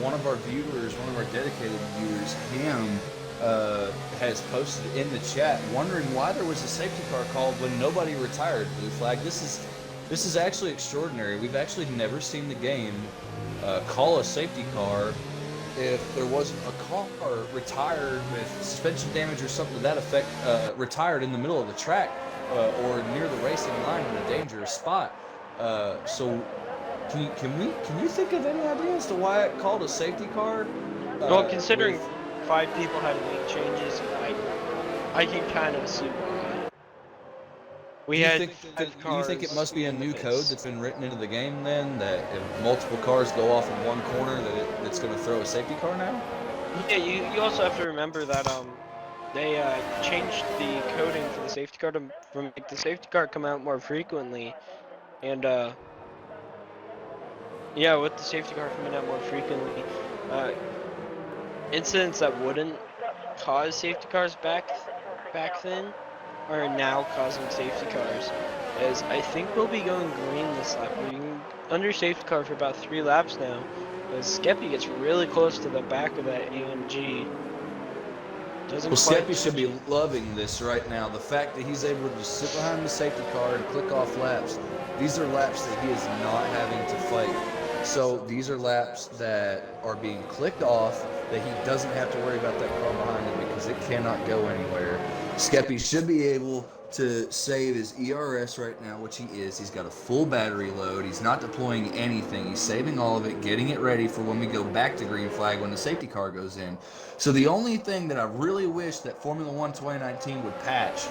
one of our viewers, one of our dedicated viewers, Ham, has posted in the chat wondering why there was a safety car called when nobody retired. Blue flag. This is actually extraordinary. We've actually never seen the game call a safety car if there wasn't a car retired with suspension damage or something to that effect, retired in the middle of the track or near the racing line in a dangerous spot. So can you think of any idea as to why it called a safety car? Well, considering 5 people had lane changes, I can kind of see why. Do you think it must be a new code that's been written into the game then, that if multiple cars go off in one corner that it's going to throw a safety car now? Yeah, you also have to remember that they changed the coding for the safety car to make the safety car come out more frequently, and yeah, with the safety car coming out more frequently, incidents that wouldn't cause safety cars back then are now causing safety cars, as I think we'll be going green this lap. We've been under safety car for about 3 laps now, as Skeppy gets really close to the back of that AMG. Skeppy should be loving this right now. The fact that he's able to just sit behind the safety car and click off laps. These are laps that he is not having to fight. So these are laps that are being clicked off, that he doesn't have to worry about that car behind him because it cannot go anywhere. Skeppy should be able to save his ERS right now, which he is. He's got a full battery load. He's not deploying anything. He's saving all of it, getting it ready for when we go back to green flag when the safety car goes in. So the only thing that I really wish that Formula 1 2019 would patch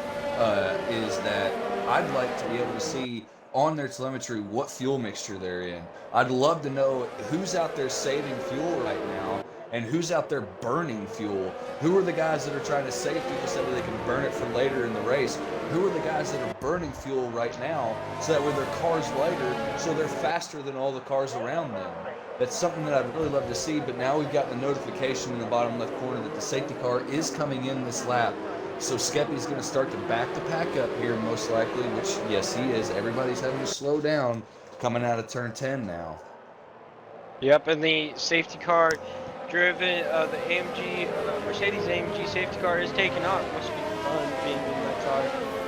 is that I'd like to be able to see on their telemetry what fuel mixture they're in. I'd love to know who's out there saving fuel right now And who's out there burning fuel? Who are the guys that are trying to save fuel so that they can burn it for later in the race? Who are the guys that are burning fuel right now so that when their car's lighter, so they're faster than all the cars around them? That's something that I'd really love to see, but now we've got the notification in the bottom left corner that the safety car is coming in this lap. So Skeppy's going to start to back the pack up here most likely, which, yes, he is. Everybody's having to slow down coming out of turn 10 now. Yep, and the safety car driven, the AMG, Mercedes AMG safety car is taking off. Must be fun being in that car,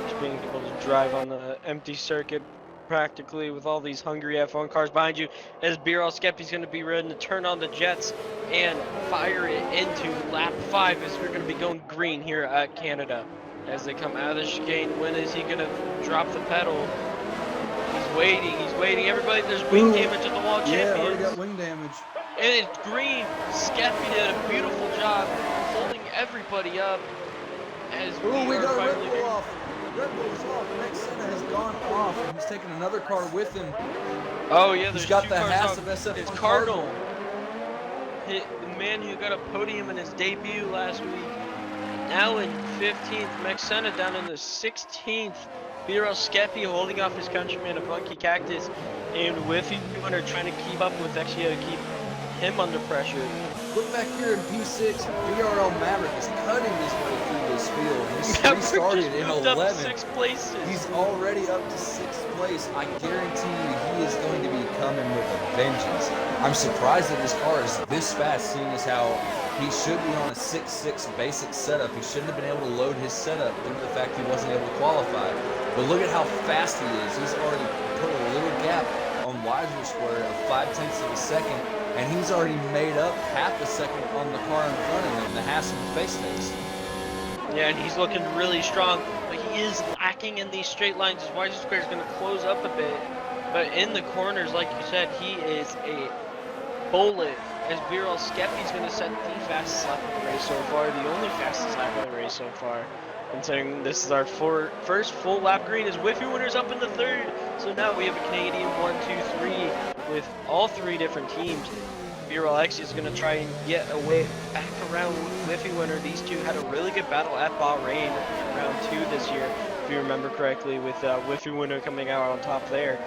just being able to drive on the empty circuit practically with all these hungry F1 cars behind you, as Birol Skeppy's going to be ready to turn on the jets and fire it into lap 5 as we're going to be going green here at Canada. As they come out of the chicane, when is he going to drop the pedal? He's waiting. Everybody, there's wing damage at the wall champions. Yeah, already got wing damage. And it's green. Skeppy did a beautiful job holding everybody up as Ooh, we got are Red finally Bull off. Red Bull's off. Max Senna has gone off, and he's taking another car with him. Oh yeah, there's He's got two the cars Haas off. of SF1 It's Cardinal. The man who got a podium in his debut last week. Now in 15th, Max Senna down in the 16th. Birol Skeppy holding off his countryman, a Funky Cactus, and Whiffy are trying to keep up with Exia to keep him under pressure. Look back here in P6, BRL Maverick is cutting his way through this field. He restarted in 11th. 6 places. He's already up to 6th place. I guarantee you he is going to be coming with a vengeance. I'm surprised that his car is this fast, seeing as how he should be on a 6.6 basic setup. He shouldn't have been able to load his setup due to the fact he wasn't able to qualify. But look at how fast he is. He's already put a little gap on Weiser Square of 0.5 of a second, and he's already made up half a second on the car in front of him, the Haas and Face Face. Yeah, and he's looking really strong, but he is lacking in these straight lines. His Weiser Square is going to close up a bit, but in the corners, like you said, he is a bullet. As Birol Skeppy's going to set the fastest lap of the race so far, the only fastest lap of the race so far. Considering this is our first full lap green, as Whiffy Winner's up in the 3rd. So now we have a Canadian 1, 2, 3 with all 3 different teams. Birol X is going to try and get away back around Whiffy Winner. These two had a really good battle at Bahrain in round 2 this year, if you remember correctly, with Whiffy Winner coming out on top there.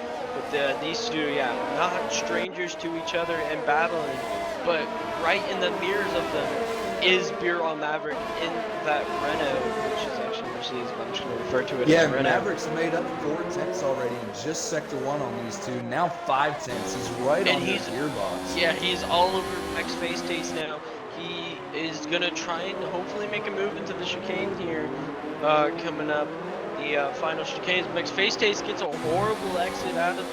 But these two, yeah, not strangers to each other and battling, but right in the mirrors of them is Birol Maverick in that Renault, which is actually Mercedes, but I'm just going to refer to it as Renault. Maverick's made up 4 tenths already in just Sector 1 on these two. Now 5 tenths. He's right on his gearbox. Yeah, he's all over Max Face Taste now. He is going to try and hopefully make a move into the chicane here coming up. The final chicane. Max Face Taste gets a horrible exit out of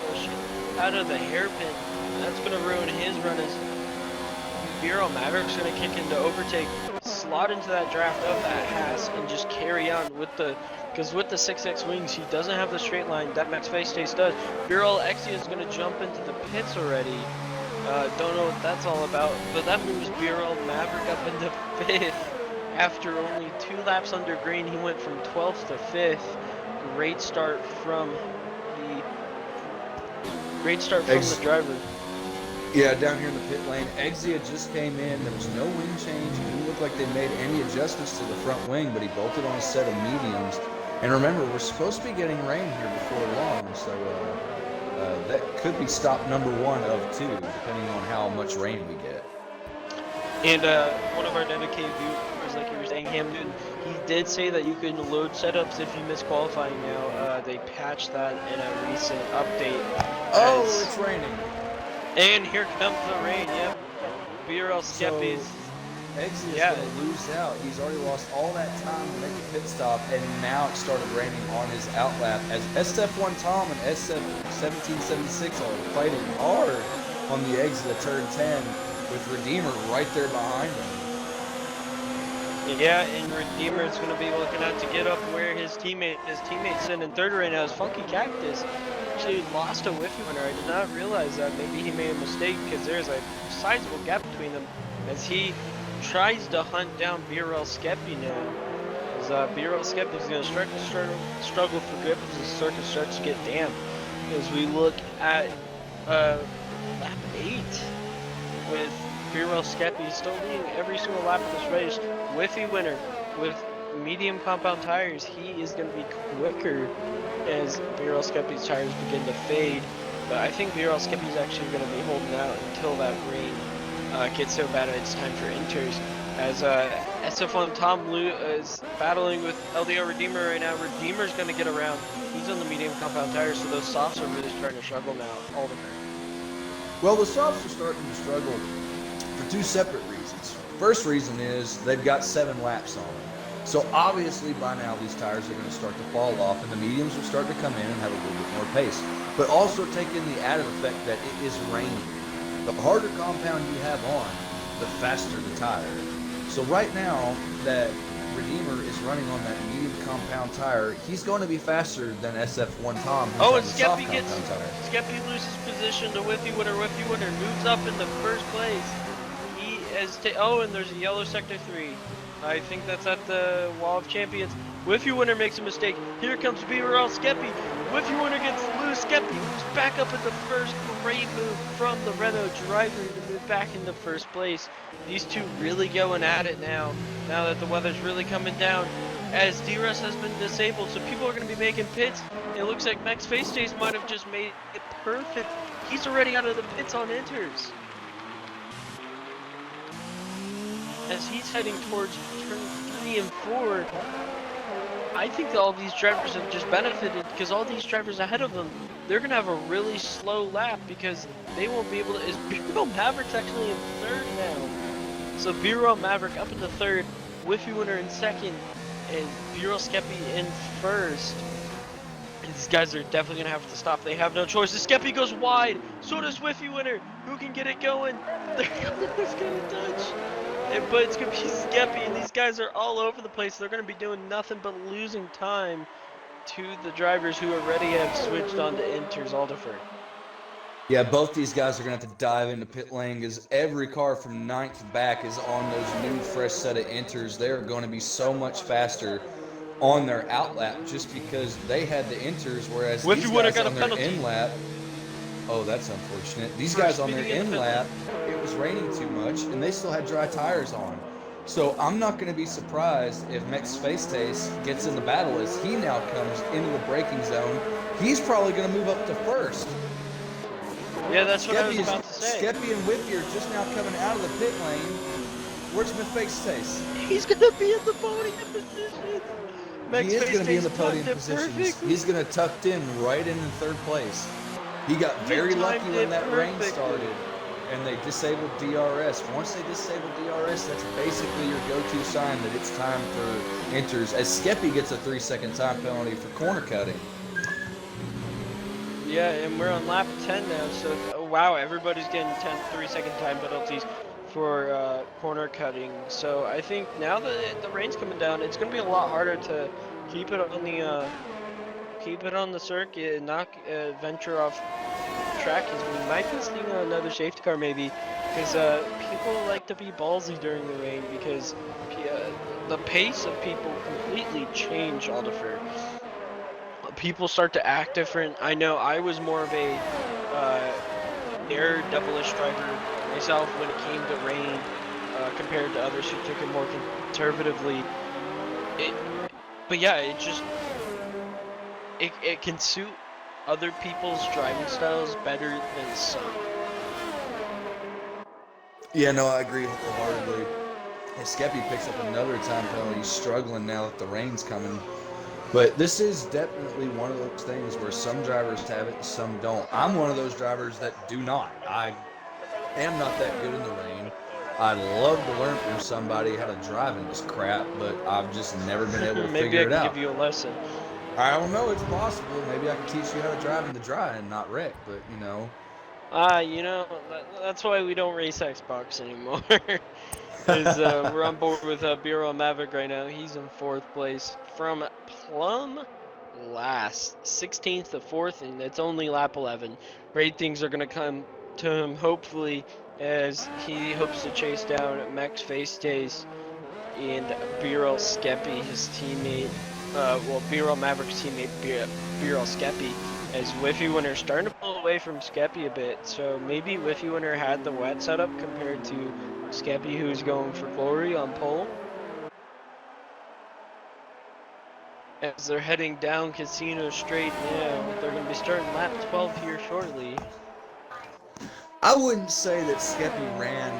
the hairpin. That's going to ruin his run as Birol Maverick's going to kick in to overtake, slot into that draft of that Haas, and just carry on with the, because with the 6X wings, he doesn't have the straight line that Max Face Taste does. Birol Exia is going to jump into the pits already. Don't know what that's all about, but that moves Birol Maverick up into 5th. After only 2 laps under green, he went from 12th to 5th. Great start from the driver. Yeah, down here in the pit lane, Exia just came in. There was no wing change. It didn't look like they made any adjustments to the front wing, but he bolted on a set of mediums. And remember, we're supposed to be getting rain here before long, so that could be stop number 1 of 2, depending on how much rain we get. And one of our dedicated viewers, like you were saying, Hamden, he did say that you can load setups if you miss qualifying now. They patched that in a recent update. Oh, it's raining. And here comes the rain, yep. Birol Skeppy's. Exia's going to lose out. He's already lost all that time to make a pit stop, and now it started raining on his outlap as SF1 Tom and SF1776 are fighting hard on the Exia turn 10 with Redeemer right there behind him. Yeah, and Redeemer is going to be looking out to get up where his teammate's sitting in 3rd right now is Funky Cactus. Actually lost a Whiffy Winner. I did not realize that. Maybe he made a mistake because there's a sizable gap between them as he tries to hunt down Birol Skeppy now. As Birol Skeppy is going to struggle for grip as the circuit starts to get damp. As we look at lap 8 with B-Roll Skeppy still leading every single lap of this race. Whiffy winner with medium compound tires. He is going to be quicker as B-Roll Skeppy's tires begin to fade. But I think B-Roll Skeppy is actually going to be holding out until that rain gets so bad it's time for inters. As SF1 Tom Lu is battling with LDO Redeemer right now. Redeemer's going to get around. He's on the medium compound tires, so those softs are really starting to struggle now. Oliver. Well, the softs are starting to struggle for two separate reasons. First reason is they've got 7 laps on them. So obviously by now these tires are going to start to fall off and the mediums will start to come in and have a little bit more pace. But also take in the added effect that it is raining. The harder compound you have on, the faster the tire. So right now that Redeemer is running on that medium compound tire, he's going to be faster than SF1 Tom. Oh, and Skeppy loses position to Whiffy Winner. Whiffy Winner moves up in the first place. He has and there's a yellow sector 3. I think that's at the Wall of Champions. Whiffy Winner makes a mistake. Here comes B-Roll Skeppy. Whiffy Winner gets loose. Skeppy moves back up in the first. Great move from the Renault driver to move back into first place. These two really going at it now that the weather's really coming down. As DRS has been disabled, so people are going to be making pits. It looks like Max Facetaste might have just made it perfect. He's already out of the pits on inters. As he's heading towards turn 3 and 4, I think that all these drivers have just benefited because all these drivers ahead of them, they're going to have a really slow lap because they won't be able to. Is B-Roll Maverick's actually in 3rd now? So B-Roll Maverick up into 3rd, Whiffy Winner in 2nd, and B-Roll Skeppy in 1st. These guys are definitely going to have to stop. They have no choice. The Skeppy goes wide. So does Whiffy Winner. Who can get it going? They're going to touch. But it's going to be Skeppy, and these guys are all over the place. They're going to be doing nothing but losing time to the drivers who already have switched on to inters Alderford. Yeah, both these guys are going to have to dive into pit lane because every car from 9th back is on those new fresh set of inters. They are going to be so much faster on their out lap just because they had the inters, whereas these guys on their in lap. Oh, that's unfortunate. These guys on their in lap, it was raining too much, and they still had dry tires on. So I'm not going to be surprised if Max Facetaste gets in the battle as he now comes into the braking zone. He's probably going to move up to 1st. Yeah, that's what I was about to say. Skeppy and Whippy are just now coming out of the pit lane. Where's Max Facetaste? He's going to be in the podium position. He is going to be in the podium position. He's going to tucked in right in 3rd place. He got very lucky when that rain started, and they disabled DRS. Once they disable DRS, that's basically your go-to sign that it's time for inters, as Skeppy gets a 3-second time penalty for corner cutting. Yeah, and we're on lap 10 now, so oh, wow, everybody's getting 3-second time penalties for corner cutting. So I think now that the rain's coming down, it's going to be a lot harder to keep it on the circuit and not venture off track, because we might be seeing another safety car maybe, because people like to be ballsy during the rain because the pace of people completely change Alderford. People start to act different. I know I was more of a devilish driver myself when it came to rain compared to others who took it more conservatively. But yeah, it just it can suit other people's driving styles better than some. Yeah, no, I agree wholeheartedly. And Skeppy picks up another time penalty. He's struggling now that the rain's coming. But this is definitely one of those things where some drivers have it and some don't. I'm one of those drivers that do not. I am not that good in the rain. I'd love to learn from somebody how to drive in this crap, but I've just never been able to figure it out. Maybe I can give you a lesson. I don't know. It's possible. Maybe I can teach you how to drive in the dry and not wreck, but, you know. That's why we don't race Xbox anymore. We're on board with B-Roll Maverick right now. He's in 4th place from plumb last, 16th to 4th, and it's only lap 11. Great things are going to come to him, hopefully, as he hopes to chase down Max Facetaste and B-Roll Skeppy, his teammate. B-Roll Maverick's teammate, B-Roll Skeppy, as Whiffy Winner starting to pull away from Skeppy a bit, so maybe Whiffy Winner had the wet setup compared to Skeppy, who's going for glory on pole. As they're heading down Casino Straight now, they're going to be starting lap 12 here shortly. I wouldn't say that Skeppy ran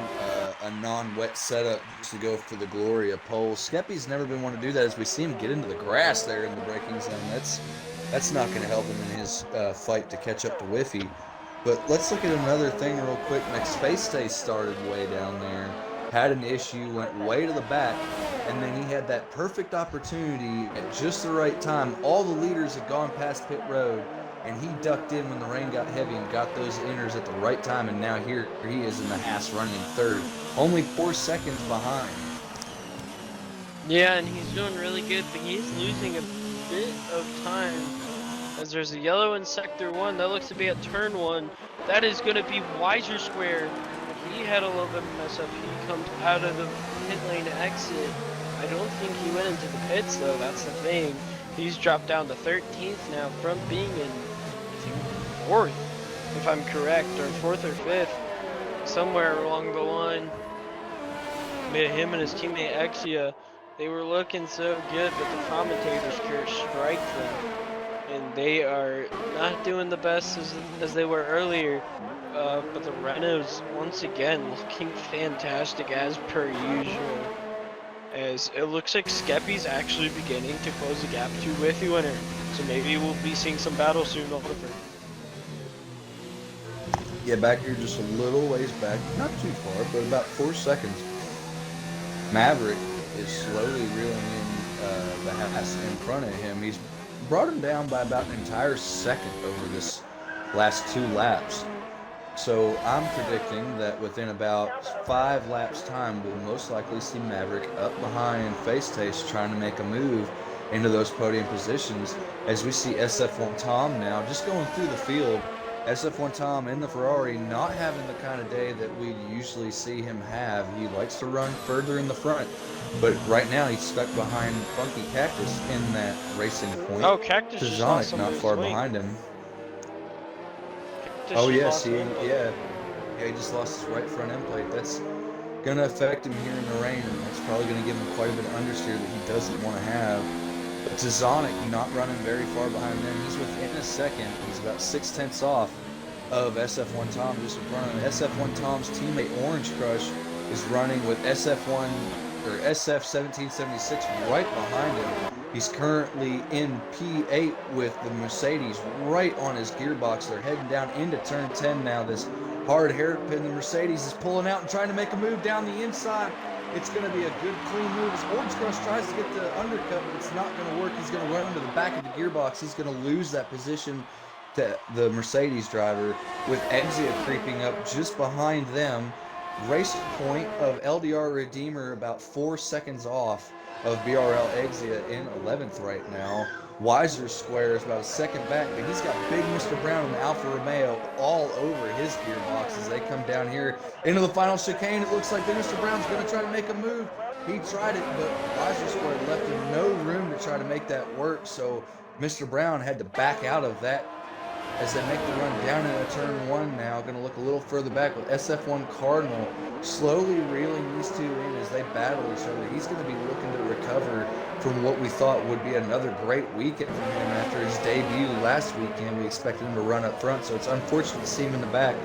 a non-wet setup to go for the glory of pole. Skeppy's never been one to do that. As we see him get into the grass there in the braking zone, that's not going to help him in his fight to catch up to Whiffy. But let's look at another thing real quick. McSpace started way down there, had an issue, went way to the back, and then he had that perfect opportunity at just the right time. All the leaders had gone past pit road, and he ducked in when the rain got heavy and got those inners at the right time, and now here he is in the Haas running third, only 4 seconds behind. Yeah, and he's doing really good, but he's losing a bit of time as there's a yellow in sector 1. That looks to be at turn 1. That is going to be Weiser Square. He had a little bit of mess up. He comes out of the pit lane exit. I don't think he went into the pits though, that's the thing. He's dropped down to 13th now from being in, I think, 4th, if I'm correct, or 4th or 5th, somewhere along the line. Him and his teammate Exia, they were looking so good, but the commentators strike them. And they are not doing the best as they were earlier. But the Renaults, once again, looking fantastic as per usual. As it looks like Skeppy's actually beginning to close the gap to Whiffy Winner. So maybe we'll be seeing some battle soon over. Yeah, back here just a little ways back, not too far, but about 4 seconds. Maverick is slowly reeling in the Haas in front of him. He's brought him down by about an entire second over this last 2 laps. So I'm predicting that within about 5 laps time, we'll most likely see Maverick up behind Facetaste trying to make a move into those podium positions, as we see SF1 Tom now just going through the field. SF1 Tom in the Ferrari not having the kind of day that we usually see him have. He likes to run further in the front, but right now he's stuck behind Funky Cactus in that racing point. Oh, Cactus just lost some not of his far weight. behind him. Cactus Oh just yeah, lost see, some weight. yeah, he just lost his right front end plate. That's going to affect him here in the rain, and that's probably going to give him quite a bit of understeer that he doesn't want to have. But Tazonic not running very far behind them. He's within a second. He's about 6/10 off of SF1 Tom just in front of him. SF1 Tom's teammate Orange Crush is running with SF1 or SF1776 right behind him. He's currently in P8 with the Mercedes right on his gearbox. They're heading down into turn 10 now. This hard hairpin, the Mercedes is pulling out and trying to make a move down the inside. It's going to be a good, clean move as Orange Crush tries to get the undercut, but it's not going to work. He's going to run into the back of the gearbox. He's going to lose that position to the Mercedes driver, with Exia creeping up just behind them. Race point of LDR Redeemer about 4 seconds off of BRL Exia in 11th right now. Weiser Square is about a second back, but he's got big Mr. Brown and the Alfa Romeo all over his gearbox as they come down here into the final chicane. It looks like Mr. Brown's going to try to make a move. He tried it, but Weiser Square left him no room to try to make that work, so Mr. Brown had to back out of that as they make the run down into turn 1 now. Going to look a little further back with SF1 Cardinal slowly reeling these two in as they battle each other. He's going to be looking to recover from what we thought would be another great weekend from him after his debut last weekend. We expected him to run up front, so it's unfortunate to see him in the back.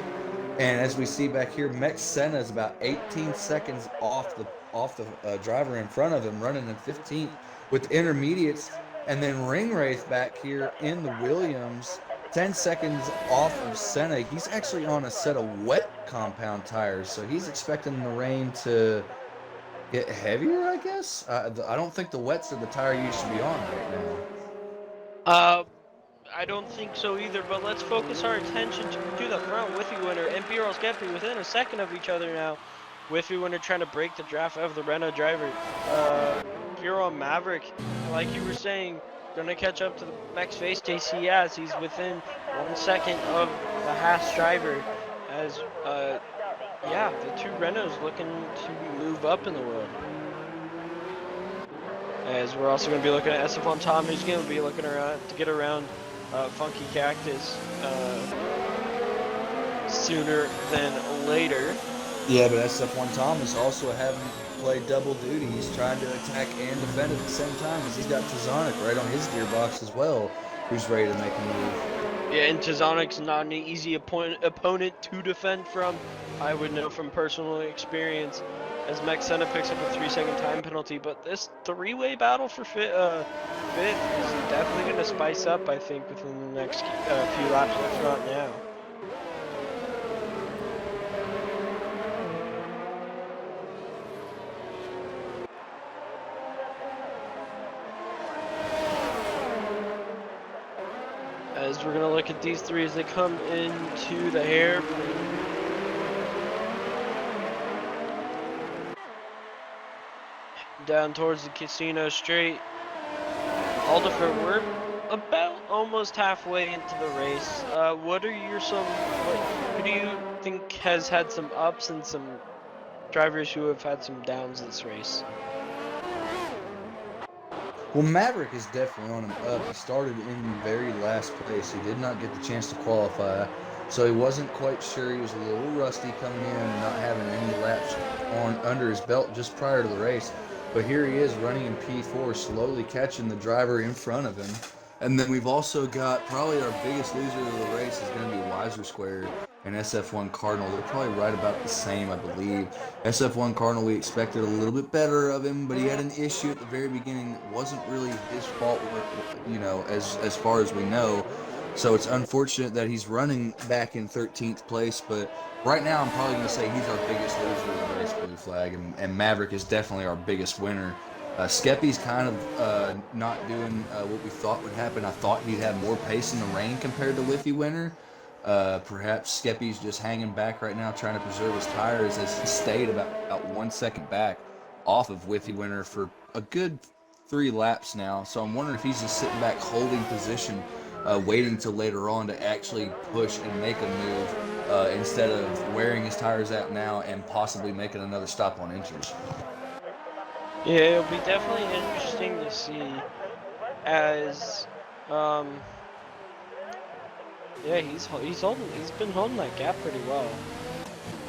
And as we see back here, Mex Senna is about 18 seconds off the driver in front of him, running in 15th with intermediates. And then Ringwraith back here in the Williams, 10 seconds off of Senna. He's actually on a set of wet compound tires, so he's expecting the rain to get heavier, I guess. I don't think the wets are the tire you should be on right now. I don't think so either, but let's focus our attention to the front. Whiffy Winner and BRL Skeppy within a second of each other now. Whiffy Winner trying to break the draft of the Renault driver. BRL Maverick, like you were saying, gonna catch up to the Max Facetaste. He's within 1 second of the Haas driver. As yeah, the two Renaults looking to move up in the world. As we're also going to be looking at SF1 Tom, who's going to be looking around to get around Funky Cactus. sooner than later. Yeah, but SF1 Tom is also having to play double duty. He's trying to attack and defend at the same time because he's got Tazonic right on his gearbox as well, who's ready to make a move. Yeah, and Tazonic's not an easy opponent to defend from. I would know from personal experience, as Mexena picks up a 3-second time penalty. But this three-way battle for fifth is definitely going to spice up, I think, within the next few laps, if not now. As we're going to look at these three as they come into the hairpin. Down towards the casino straight. All different. We're about almost halfway into the race. What are your who do you think has had some ups and some drivers who have had some downs this race? Well, Maverick is definitely on an up. He started in very last place. He did not get the chance to qualify, so he wasn't quite sure. He was a little rusty coming in and not having any laps under his belt just prior to the race. But here he is running in P4, slowly catching the driver in front of him. And then we've also got probably our biggest loser of the race is going to be Wiser Square and SF1 Cardinal. They're probably right about the same, I believe. SF1 Cardinal, we expected a little bit better of him, but he had an issue at the very beginning. It wasn't really his fault, as far as we know. So it's unfortunate that he's running back in 13th place, but right now I'm probably going to say he's our biggest loser of the race, Blue Flag, and Maverick is definitely our biggest winner. Skeppy's kind of not doing what we thought would happen. I thought he'd have more pace in the rain compared to Whiffy Winner. Perhaps Skeppy's just hanging back right now trying to preserve his tires as he stayed about 1 second back off of Whiffy Winner for a good 3 laps now. So I'm wondering if he's just sitting back holding position, waiting till later on to actually push and make a move instead of wearing his tires out now and possibly making another stop on inters. Yeah, it'll be definitely interesting to see as he's been holding that gap pretty well.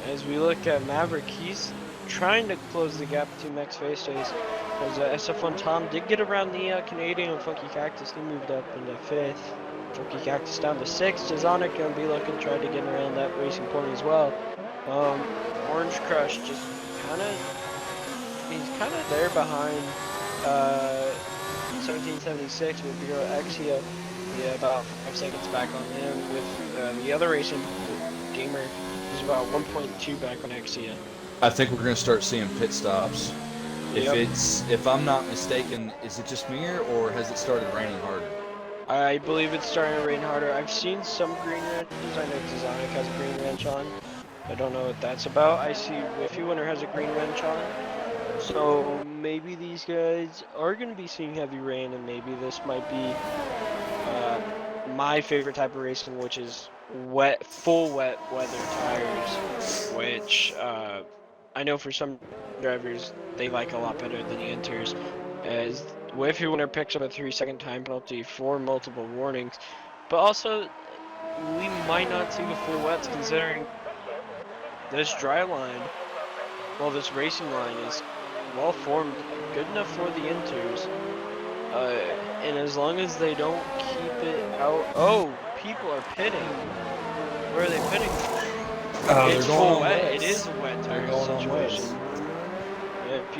As we look at Maverick, he's trying to close the gap to Max Face Chase. Because SF1 Tom did get around the Canadian and Funky Cactus. He moved up into 5th. Funky Cactus down to 6th. Jazonic gonna be looking to try to get around that racing point as well. Orange Crush just he's kind of there behind 1776 with Bureau Exia. Yeah, about 5 seconds back on him. With the other racing gamer is about 1.2 back on Exia. I think we're going to start seeing pit stops. If I'm not mistaken, is it just me or has it started raining harder? I believe it's starting to rain harder. I've seen some green wrenches. I know Tazonic has a green wrench on. I don't know what that's about. I see Whiffy Winner has a green wrench on. So maybe these guys are going to be seeing heavy rain, and maybe this might be my favorite type of racing, which is full wet weather tires, which I know for some drivers they like a lot better than the inters. As Whiffy Winner picks up a 3-second time penalty for multiple warnings, but also we might not see the full wets considering this dry line. Well, this racing line is well formed, good enough for the inters, and as long as they don't keep it out. Oh, people are pitting. Where are they pitting? It's full wet. It is a wet tire situation.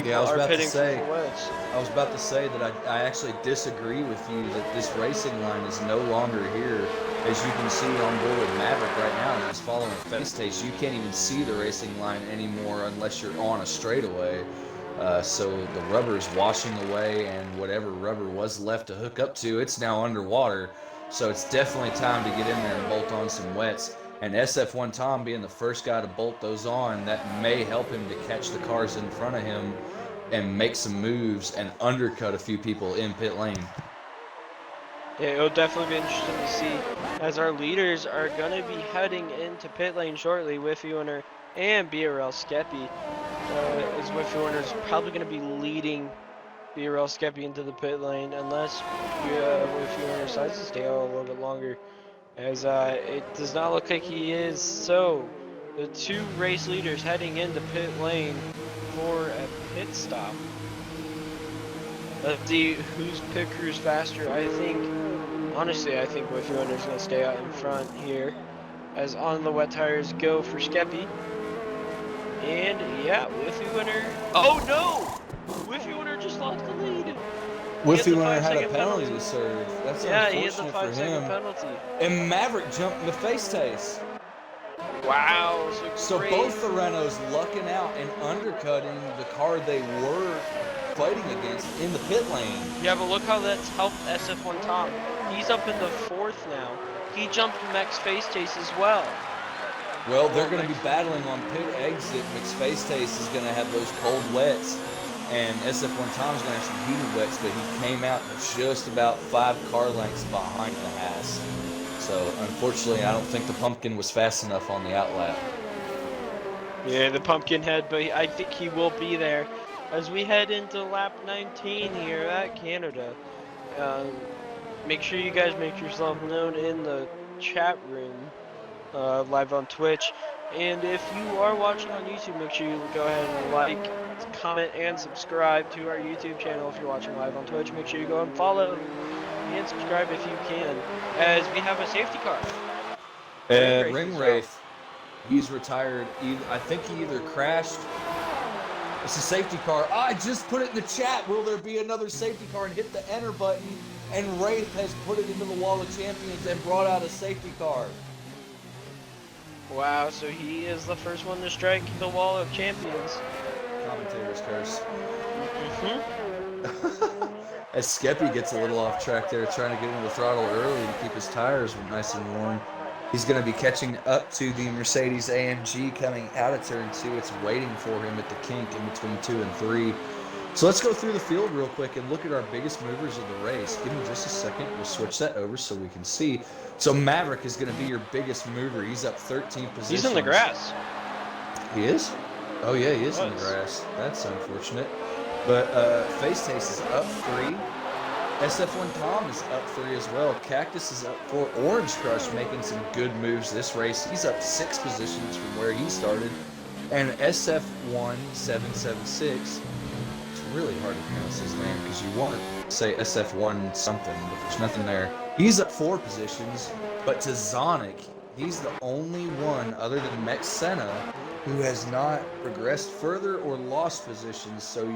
Yeah, I was about to say that I actually disagree with you that this racing line is no longer here. As you can see on board with Maverick right now, and he's following Face Taste, you can't even see the racing line anymore unless you're on a straightaway. So the rubber is washing away, and whatever rubber was left to hook up to, it's now underwater. So it's definitely time to get in there and bolt on some wets. And SF1 Tom being the first guy to bolt those on, that may help him to catch the cars in front of him and make some moves and undercut a few people in pit lane. Yeah, it'll definitely be interesting to see as our leaders are going to be heading into pit lane shortly. Whiffy Winner and BRL Skeppy. As Whiffy Winner is probably going to be leading BRL Skeppy into the pit lane unless Whiffy Winner decides to stay out a little bit longer. as it does not look like he is. So the two race leaders heading into pit lane for a pit stop. Let's see whose pit crew's faster. Honestly, I think Whiffy Winner's going to stay out in front here, as on the wet tires go for Skeppy. And yeah, Whiffy Winner. Oh no! Whiffy Winner just lost the lead. Whiffy Winner had a penalty to serve. That's Yeah, he had the unfortunate for 5-second him. penalty. And Maverick jumped in the face taste. Wow. So great. both the Renaults lucking out and undercutting the car they were fighting against in the pit lane. Yeah, but look how that's helped SF1 Tom. He's up in the 4th now. He jumped Mech's face taste as well. Well, they're going to be battling on pit exit. McSpace Taste is going to have those cold wets, and SF1 Tom's going to have some heated wets, but he came out just about 5 car lengths behind the Haas. So, unfortunately, I don't think the Pumpkin was fast enough on the outlap. Yeah, the pumpkin head, but I think he will be there as we head into lap 19 here at Canada. Make sure you guys make yourself known in the chat room, live on Twitch. And if you are watching on YouTube, make sure you go ahead and like, comment, and subscribe to our YouTube channel. If you're watching live on Twitch, make sure you go and follow and subscribe if you can, as we have a safety car. Ring Wraith, he's retired. I think he either crashed. It's a safety car. I just put it in the chat. Will there be another safety car? And hit the enter button. And Wraith has put it into the wall of champions and brought out a safety car. Wow, so he is the first one to strike the wall of champions. Commentator's curse. Mm-hmm. As Skeppy gets a little off track there, trying to get into the throttle early to keep his tires nice and warm. He's going to be catching up to the Mercedes AMG coming out of turn 2. It's waiting for him at the kink in between 2 and 3. So let's go through the field real quick and look at our biggest movers of the race. Give me just a second. We'll switch that over so we can see. So Maverick is going to be your biggest mover. He's up 13 positions. He's in the grass. He is? Oh, yeah, he is in the grass. That's unfortunate. But Face Taste is up 3. SF1 Tom is up 3 as well. Cactus is up 4. Orange Crush making some good moves this race. He's up 6 positions from where he started. And SF1 776, it's really hard to pronounce his name because you want to say SF1 something, but there's nothing there. He's up 4 positions, but to Zonic, he's the only one other than Mex Senna who has not progressed further or lost positions. So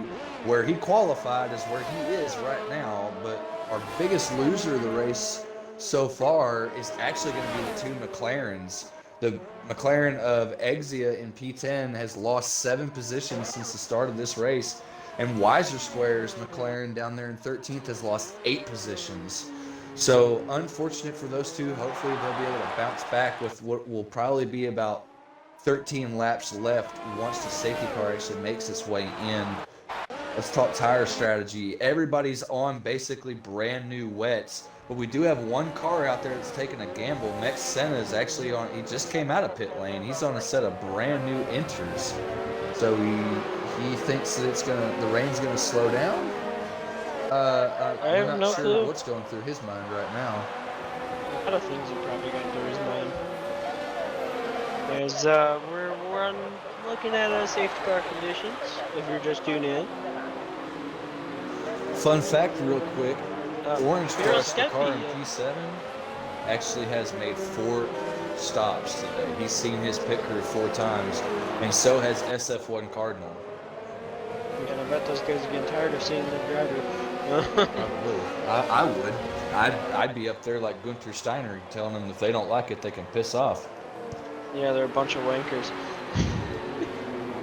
where he qualified is where he is right now. But our biggest loser of the race so far is actually going to be the 2 McLarens. The McLaren of Exia in P10 has lost 7 positions since the start of this race. And Weiser Square's McLaren down there in 13th has lost 8 positions. So unfortunate for those two. Hopefully they'll be able to bounce back with what will probably be about 13 laps left once the safety car actually makes its way in. Let's talk tire strategy. Everybody's on basically brand new wets, but we do have one car out there that's taking a gamble. Mex Senna is actually on, he just came out of pit lane. He's on a set of brand new inters. So he thinks that the rain's gonna slow down. I'm not sure what's going through his mind right now. A lot of things are probably going through his mind. As we're looking at safety car conditions, if you're just tuning in. Fun fact real quick, Orange Crush, the car in Skeppy, P7, actually has made 4 stops today. He's seen his pit crew 4 times, and so has SF1 Cardinal. And I bet those guys are getting tired of seeing the driver. Probably. I would. I'd be up there like Gunther Steiner telling them if they don't like it, they can piss off. Yeah, they're a bunch of wankers.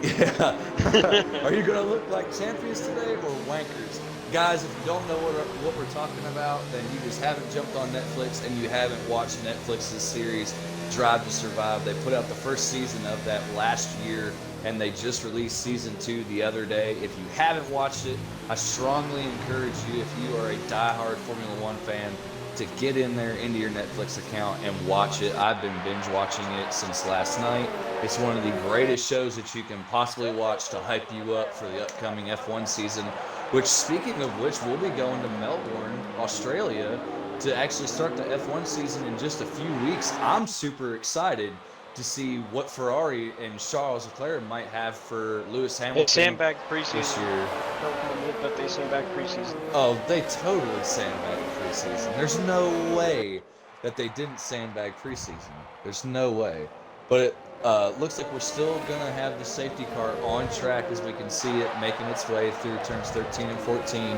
Yeah. Are you going to look like champions today or wankers? Guys, if you don't know what we're talking about, then you just haven't jumped on Netflix and you haven't watched Netflix's series Drive to Survive. They put out the first season of that last year, and they just released season 2 the other day. If you haven't watched it, I strongly encourage you, if you are a diehard Formula One fan, to get in there into your Netflix account and watch it. I've been binge watching it since last night. It's one of the greatest shows that you can possibly watch to hype you up for the upcoming F1 season, which, speaking of which, we'll be going to Melbourne, Australia, to actually start the F1 season in just a few weeks. I'm super excited to see what Ferrari and Charles Leclerc might have for Lewis They Hamilton sandbagged this preseason. year. Don't hold me, but they sandbagged preseason. Oh, they totally sandbagged preseason. There's no way that they didn't sandbag preseason. There's no way. But it looks like we're still going to have the safety car on track as we can see it making its way through turns 13 and 14.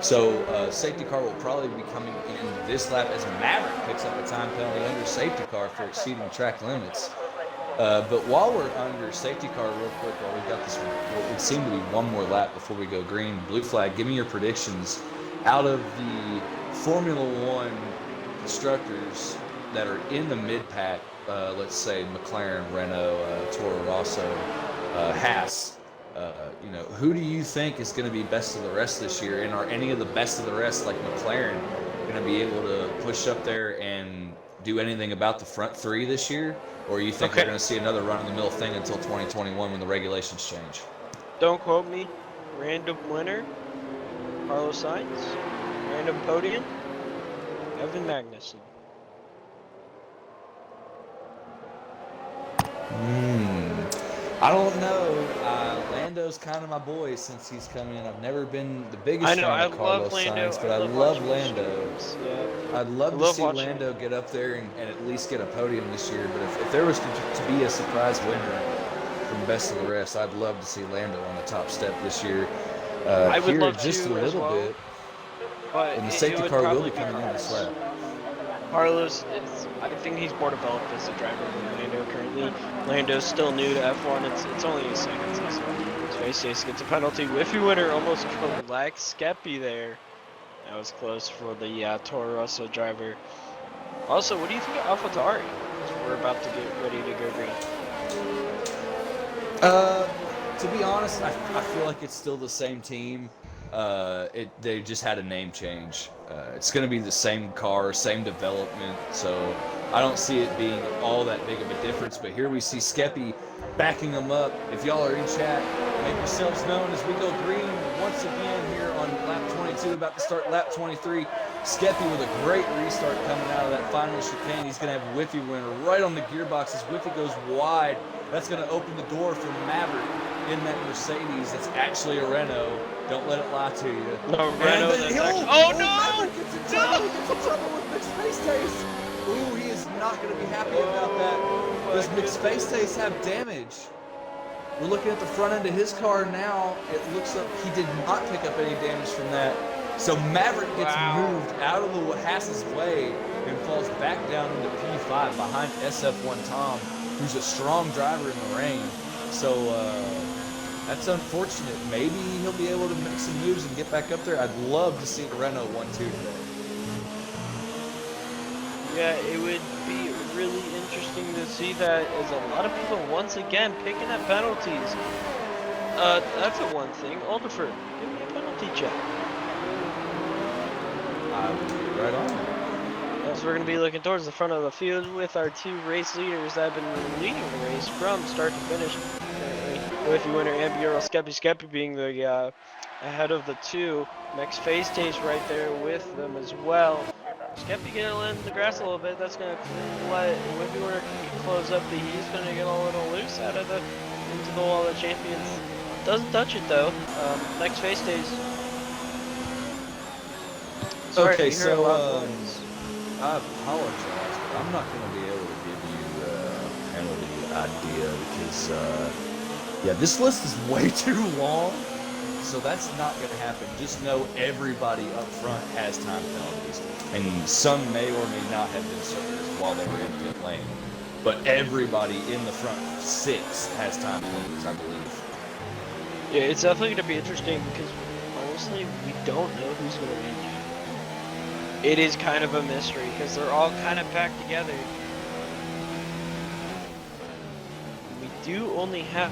So safety car will probably be coming in this lap as Maverick picks up a time penalty under safety car for exceeding track limits. But while we're under safety car real quick, while we've got this, what would seem to be one more lap before we go green, blue flag, give me your predictions out of the Formula One constructors that are in the mid-pack, let's say McLaren, Renault, Toro Rosso, Haas. Who do you think is going to be best of the rest this year? And are any of the best of the rest, like McLaren, going to be able to push up there and do anything about the front three this year? Or you think we're going to see another run-of-the-mill thing until 2021 when the regulations change? Don't quote me. Random winner, Carlos Sainz. Random podium, Evan Magnussen. I don't know. Lando's kind of my boy since he's come in. I've never been the biggest fan of Carlos Sainz, but I love Lando. Yeah. I'd love to see Lando get up there and at least get a podium this year. But if there was to be a surprise winner from best of the rest, I'd love to see Lando on the top step this year. I would love just to a little bit. But And the safety car will be coming in this lap. Carlos is, I think he's more developed as a driver than Lando currently. Lando's still new to F1. It's only his second season. Space gets a penalty. Whiffy winner almost collects Skeppy there. That was close for the Toro Rosso driver. Also, what do you think of AlphaTauri? We're about to get ready to go green. To be honest, I feel like it's still the same team. They just had a name change. It's going to be the same car, same development, so I don't see it being all that big of a difference. But here we see Skeppy backing them up. If y'all are in chat, make yourselves known as we go green once again here on lap 22, about to start lap 23. Skeppy with a great restart coming out of that final chicane. He's going to have Whiffy winner right on the gearbox as Whiffy goes wide. That's going to open the door for Maverick in that Mercedes. That's actually a Renault. Don't let it lie to you. No, Renault, that's actually... Oh, no! Maverick gets in trouble. He gets in trouble with mixed face taste. Ooh, he is not going to be happy about that. Does mixed face taste have damage? We're looking at the front end of his car now. It looks like he did not pick up any damage from that. So Maverick gets moved out of the Haas's way and falls back down into P5 behind SF1 Tom, who's a strong driver in the rain. So that's unfortunate. Maybe he'll be able to make some moves and get back up there. I'd love to see the Renault 1-2 today. Yeah, it would be really interesting to see that, as a lot of people once again picking up penalties. That's the one thing. Alderfer, give me a penalty check. Right on. As we're going to be looking towards the front of the field with our two race leaders that have been leading the race from start to finish. Whiffy winner Ambiero Skeppy being the ahead of the two. Max Face Taste right there with them as well. Skeppy gonna in the grass a little bit. That's gonna let Whiffy winner close up the heat. He's gonna get a little loose out of into the wall of champions. Doesn't touch it though. Max Face Taste. Okay, so I apologize, but I'm not going to be able to give you a penalty idea because, yeah, this list is way too long, so that's not going to happen. Just know everybody up front has time penalties, and some may or may not have been served while they were in pit lane, but everybody in the front six has time penalties, I believe. Yeah, it's definitely going to be interesting because, honestly, we don't know who's going to win. It is kind of a mystery because they're all kind of packed together. We do only have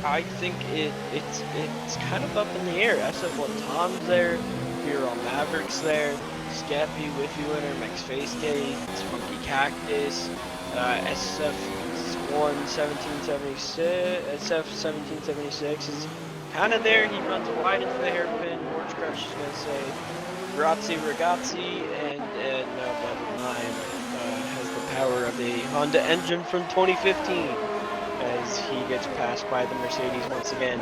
I think it's kind of up in the air. SF1 Tom's there, Hero Maverick's there, Skeppy, Whiffy winner, Max Face Taste, Funky Cactus, SF1 1776, SF 1776 is kind of there. He runs wide into the hairpin. Orange Crush is gonna say. Grazie Ragazzi, and now Level 9 has the power of a Honda engine from 2015 as he gets passed by the Mercedes once again.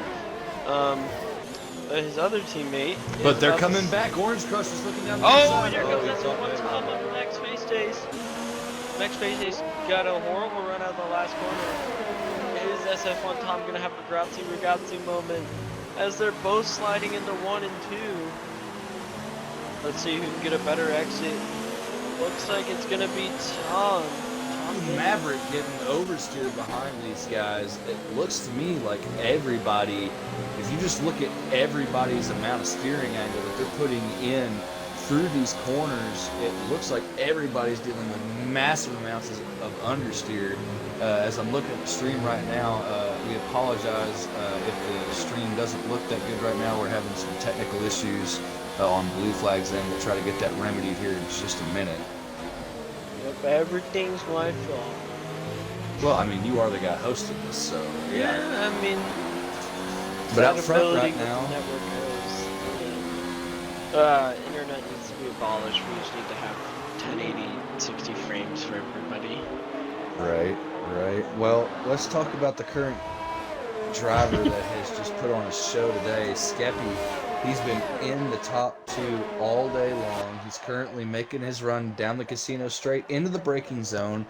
His other teammate. But they're coming back. Orange Crush is looking down the Oh, side. here comes that thought one they were top on of Max Face Days. Max Face Days got a horrible run out the last corner. Is SF1 Tom gonna have a Grazie Ragazzi moment as they're both sliding into 1 and 2? Let's see who can get a better exit. Looks like it's gonna be Tom. Maverick getting oversteered behind these guys. It looks to me like everybody, if you just look at everybody's amount of steering angle that they're putting in through these corners, it looks like everybody's dealing with massive amounts of understeer. As I'm looking at the stream right now, we apologize if the stream doesn't look that good right now. We're having some technical issues on Blue Flag's end. We'll try to get that remedied here in just a minute. Yep, everything's my fault. Well, I mean, you are the guy hosting this, so yeah. I mean, But out front right compatibility now, with the network goes. Internet needs to be abolished. We just need to have 1080, 60 frames for everybody. right. Well, let's talk about the current driver that has just put on a show today, Skeppy. He's been in the top 2 all day long. He's currently making his run down the casino straight into the braking zone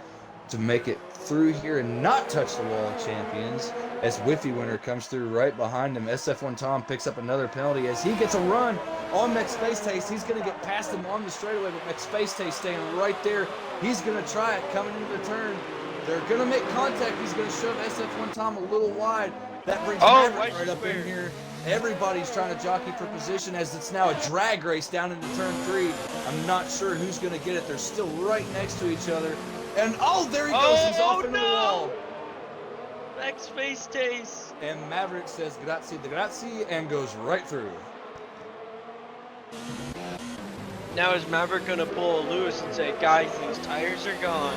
to make it through here and not touch the wall of champions as Whiffy Winner comes through right behind him. SF1 Tom picks up another penalty as he gets a run on Max Space Taste. He's going to get past him on the straightaway, but Max Space Taste staying right there. He's going to try it coming into the turn. They're going to make contact. He's going to shove SF1 Tom a little wide. That brings Maverick right up in here. Everybody's trying to jockey for position as it's now a drag race down into turn 3. I'm not sure who's going to get it. They're still right next to each other. And there he goes. He's off into the wall. Max Face Taste. And Maverick says grazie and goes right through. Now is Maverick gonna pull a Lewis and say, guys, these tires are gone?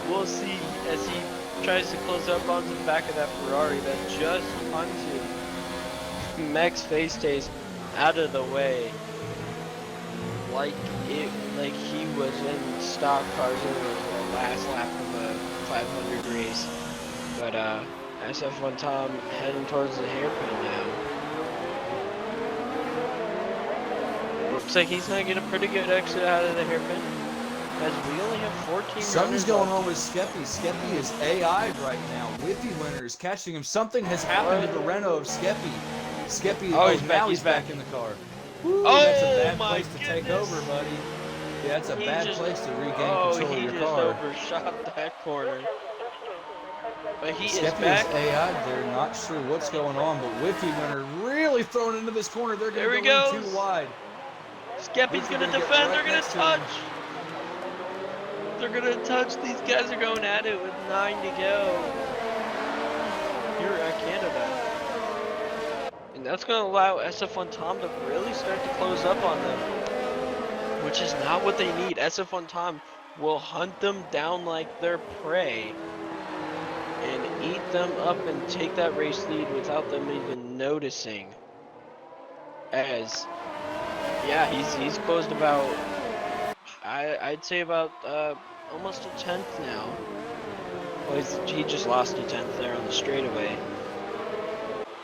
We'll see as he tries to close up onto the back of that Ferrari that just punted Max Face Taste out of the way, like he was in stock cars over the last lap of a 500 race. But SF1 Tom heading towards the hairpin now. Looks like he's gonna get a pretty good exit out of the hairpin, as we only have 14 Something's runners going left. on with Skeppy. Skeppy is AI'd right now. Whiffy Winner is catching him. Something has happened to the Renault of Skeppy. Skeppy, he's back in the car. Woo, that's a bad my place to take goodness. over, buddy. Yeah, that's a He bad just- place to regain control of he your just car. overshot that corner. But he is Skeppy back. is AI'd. They're not sure what's going on, but Whiffy Winner really thrown into this corner. They're There going he to go in goes. too wide. Skeppy's Whiffy gonna gonna get defend. right They're gonna next to him. touch. They're gonna touch. These guys are going at it with 9 to go. Here at Canada. And that's going to allow SF1 Tom to really start to close up on them, which is not what they need. SF1 Tom will hunt them down like their prey and eat them up and take that race lead without them even noticing. As, yeah, he's closed about, I'd say about almost a 10th now. Well, he just lost a 10th there on the straightaway.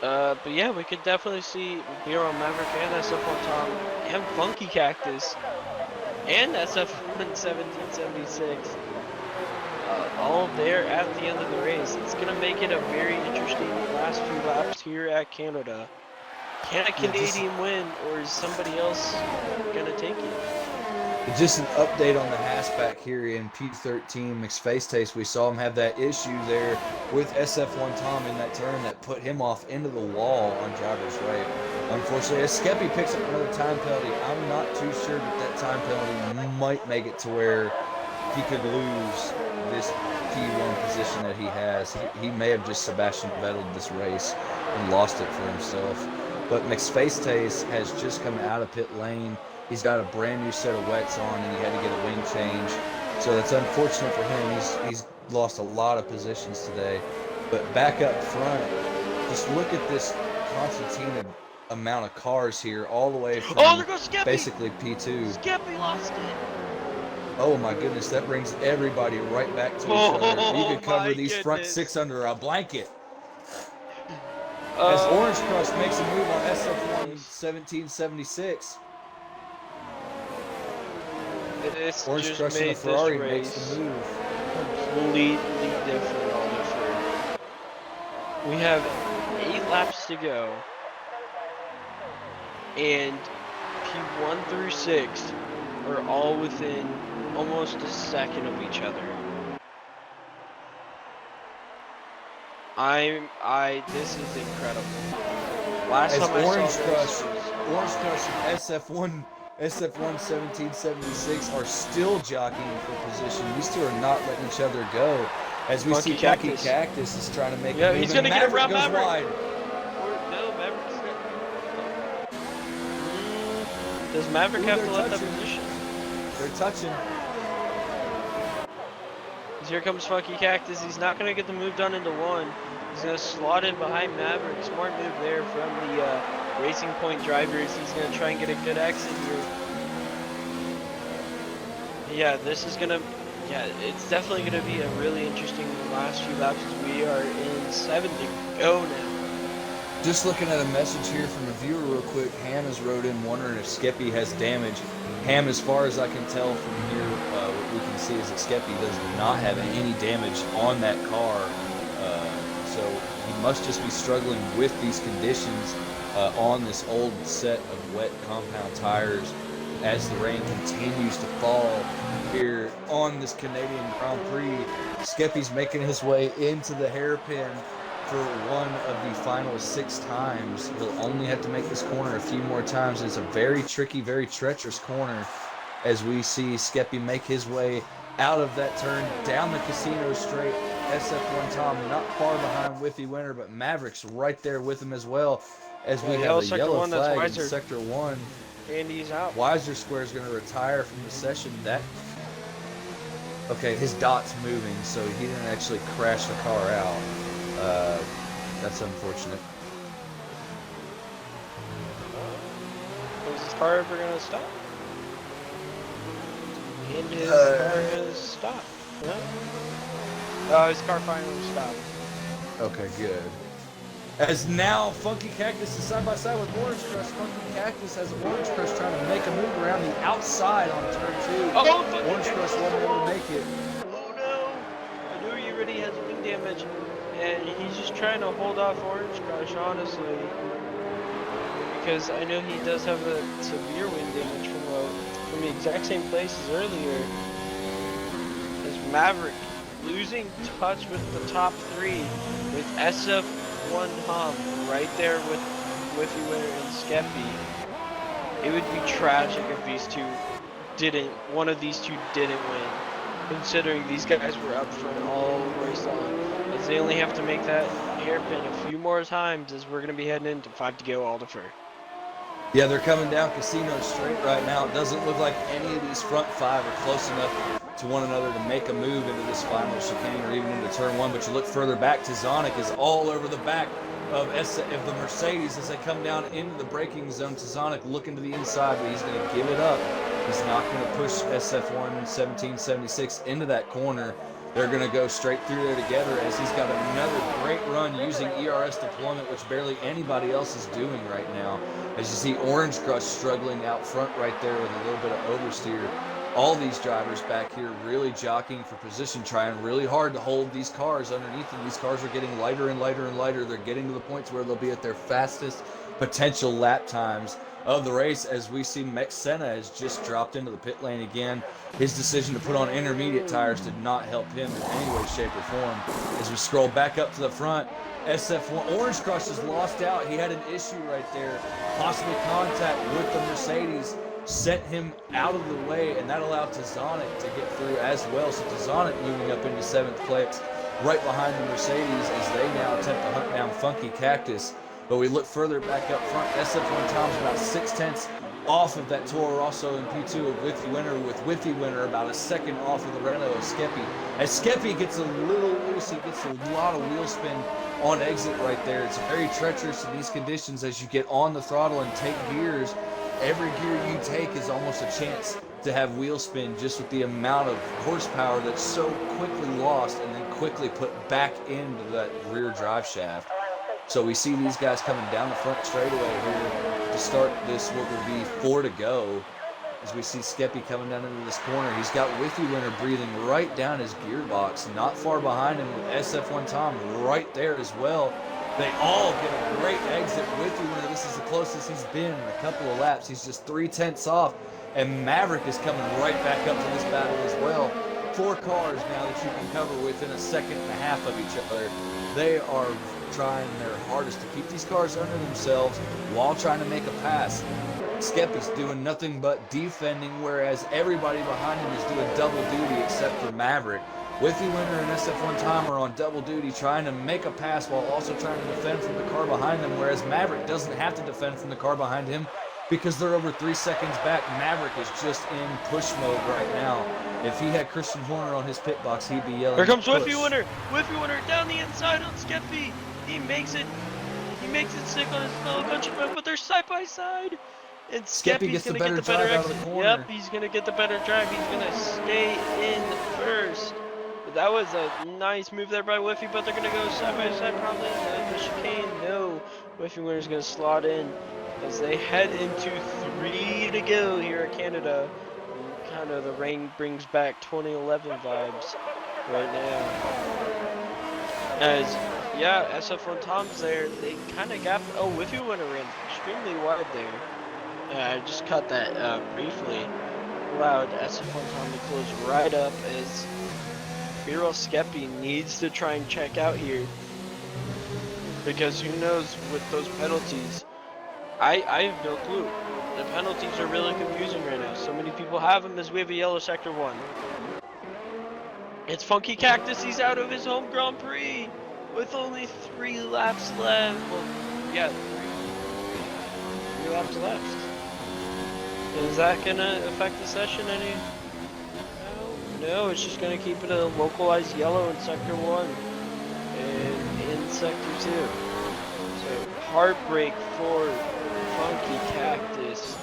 But yeah, we could definitely see Hero Maverick and SF1 Tom and Funky Cactus and SF1 1776 all there at the end of the race. It's going to make it a very interesting last few laps here at Canada. Can a Canadian win, or is somebody else going to take it? Just an update on the Haasback here in P13 Mixed Face Taste. We saw him have that issue there with SF1 Tom in that turn that put him off into the wall on driver's right. Unfortunately, as Skeppy picks up another time penalty, I'm not too sure that time penalty might make it to where he could lose this P1 position that he has. He may have just Sebastian Vettel'd this race and lost it for himself. But Mixed Face Taste has just come out of pit lane. He's got a brand new set of wets on, and he had to get a wing change. So that's unfortunate for him. He's lost a lot of positions today. But back up front, just look at this concertina amount of cars here, all the way from Oh, there goes Skeppy! basically P2. Skeppy lost it! Oh my goodness, that brings everybody right back to each other. You could cover my these front goodness. 6 under a blanket. As Orange Crush makes a move on SF1 1776. This Orange just Crush in a made Ferrari this makes race the move. completely different on the front. We have 8 laps to go, and P1 through 6 are all within almost a second of each other. This is incredible. Last As time I Orange saw Crush, this was Orange Crush and SF1 1776 are still jockeying for position. These two are not letting each other go. As we Funky see Funky Cactus. Cactus is trying to make Yeah, a move. he's gonna and get Maverick around goes Maverick. wide. No, Maverick's Does Maverick Ooh, have to they're let that touching. position? They're touching. Here comes Funky Cactus. He's not going to get the move done into 1. He's going to slot in behind Maverick. Smart move there from the Racing Point drivers. He's going to try and get a good exit here. Yeah, this is going to... Yeah, it's definitely going to be a really interesting last few laps. We are in 7 to go now. Just looking at a message here from a viewer real quick. Ham has wrote in wondering if Skeppy has damage. Ham, as far as I can tell from here, what we can see is that Skeppy does not have any damage on that car. So he must just be struggling with these conditions on this old set of wet compound tires as the rain continues to fall here on this Canadian Grand Prix. Skeppy's making his way into the hairpin for one of the final 6 times. He'll only have to make this corner a few more times. It's a very tricky, very treacherous corner as we see Skeppy make his way out of that turn, down the casino straight. SF1 Tom not far behind Whiffy Winter, but Maverick's right there with him as well as we have a yellow flag in Sector 1. And he's out. Weiser Square is going to retire from the session. Okay, his dot's moving, so he didn't actually crash the car out. That's unfortunate. Is his car ever going to stop? And his car has stopped. No? Oh, his car finally stopped. Okay, good. As now Funky Cactus is side by side with Orange Crush. Funky Cactus has Orange Crush trying to make a move around the outside on turn 2. Oh, Orange Crush wasn't able to make it. Oh no! I know he already has wing damage, and he's just trying to hold off Orange Crush, honestly. Because I know he does have a severe wing damage from the exact same place as earlier. As Maverick losing touch with the top 3 with SF1 Hum right there with Whiffy Winter and Skeppy. It would be tragic if one of these two didn't win, considering these guys were up front all race long, as they only have to make that hairpin a few more times as we're going to be heading into 5 to go all to fur. Yeah, they're coming down Casino Straight right now. It doesn't look like any of these front 5 are close enough to one another to make a move into this final chicane or even into turn 1. But you look further back, Tizonic is all over the back of the Mercedes as they come down into the braking zone. Tizonic looking to the inside, but he's going to give it up. He's not going to push SF1 1776 into that corner. They're going to go straight through there together as he's got another great run using ERS deployment, which barely anybody else is doing right now. As you see Orange Crush struggling out front right there with a little bit of oversteer. All these drivers back here really jockeying for position, trying really hard to hold these cars underneath them. These cars are getting lighter and lighter and lighter. They're getting to the points where they'll be at their fastest potential lap times of the race, as we see Mex Senna has just dropped into the pit lane again. His decision to put on intermediate tires did not help him in any way, shape, or form. As we scroll back up to the front, SF1 Orange Crush is lost out. He had an issue right there, possibly contact with the Mercedes, sent him out of the way, and that allowed Tizonic to get through as well. So Tizonic moving up into 7th place, right behind the Mercedes, as they now attempt to hunt down Funky Cactus. But we look further back up front, SF1 Tom's about 6/10 off of that Toro Rosso in P2 of Withy Winner, with Withy Winner about a second off of the Renault of Skeppy. As Skeppy gets a little loose, he gets a lot of wheel spin on exit right there. It's very treacherous in these conditions as you get on the throttle and take gears. Every gear you take is almost a chance to have wheel spin, just with the amount of horsepower that's so quickly lost and then quickly put back into that rear drive shaft. So we see these guys coming down the front straightaway here to start this, what will be 4 to go. As we see Skeppy coming down into this corner, he's got Withy Winner breathing right down his gearbox, not far behind him with SF1 Tom right there as well. They all get a great exit. Withy Winner, this is the closest he's been in a couple of laps. He's just 3/10 off, and Maverick is coming right back up to this battle as well. 4 cars now that you can cover within a second and a half of each other. They are trying their hardest to keep these cars under themselves while trying to make a pass. Skeppy's doing nothing but defending, whereas everybody behind him is doing double duty except for Maverick. Withy Winner and SF1 Tom are on double duty trying to make a pass while also trying to defend from the car behind them, whereas Maverick doesn't have to defend from the car behind him because they're over 3 seconds back. Maverick is just in push mode right now. If he had Christian Horner on his pit box, he'd be yelling. Here comes push. Withy Winner. Withy Winner down the inside on Skeppy. He makes it sick on his fellow countryman, but they're side by side. And Skeppy Skeppy's gets the gonna better get the better drive out of exit. the corner. Yep, he's gonna get the better drive. He's gonna stay in first. But that was a nice move there by Withy, but they're gonna go side by side probably in the chicane. No, Withy Winner's gonna slot in as they head into 3 to go here at Canada. Kind of the rain brings back 2011 vibes right now. As yeah, SF1 Tom's there. They kind of got. Oh, Withy Winner ran extremely wide there. I just cut that briefly. Allowed SF1 Tom to close right up as Birol Skeppy needs to try and check out here. Because who knows with those penalties. I have no clue. The penalties are really confusing right now. So many people have them as we have a yellow sector 1. It's Funky Cactus. He's out of his home Grand Prix with only 3 laps left. Well, yeah, 3 laps left. Is that gonna affect the session any? No, it's just gonna keep it a localized yellow in sector 1 and in sector 2. So heartbreak for Funky Cactus.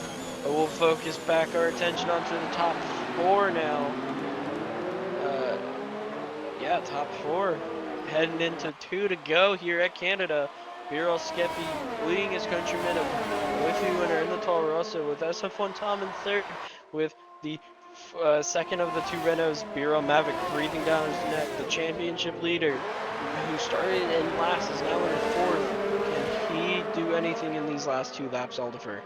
But we'll focus back our attention onto the top 4 now. Yeah, top 4. Heading into 2 to go here at Canada. Birol Skeppy leading his countrymen of Withy Winner in the Toro Rosso with SF1 Tom in 3rd, with the second of the 2 Renaults, Birol Maverick, breathing down his neck. The championship leader, who started in last, is now in 4th. Can he do anything in these last 2 laps, Aldifer?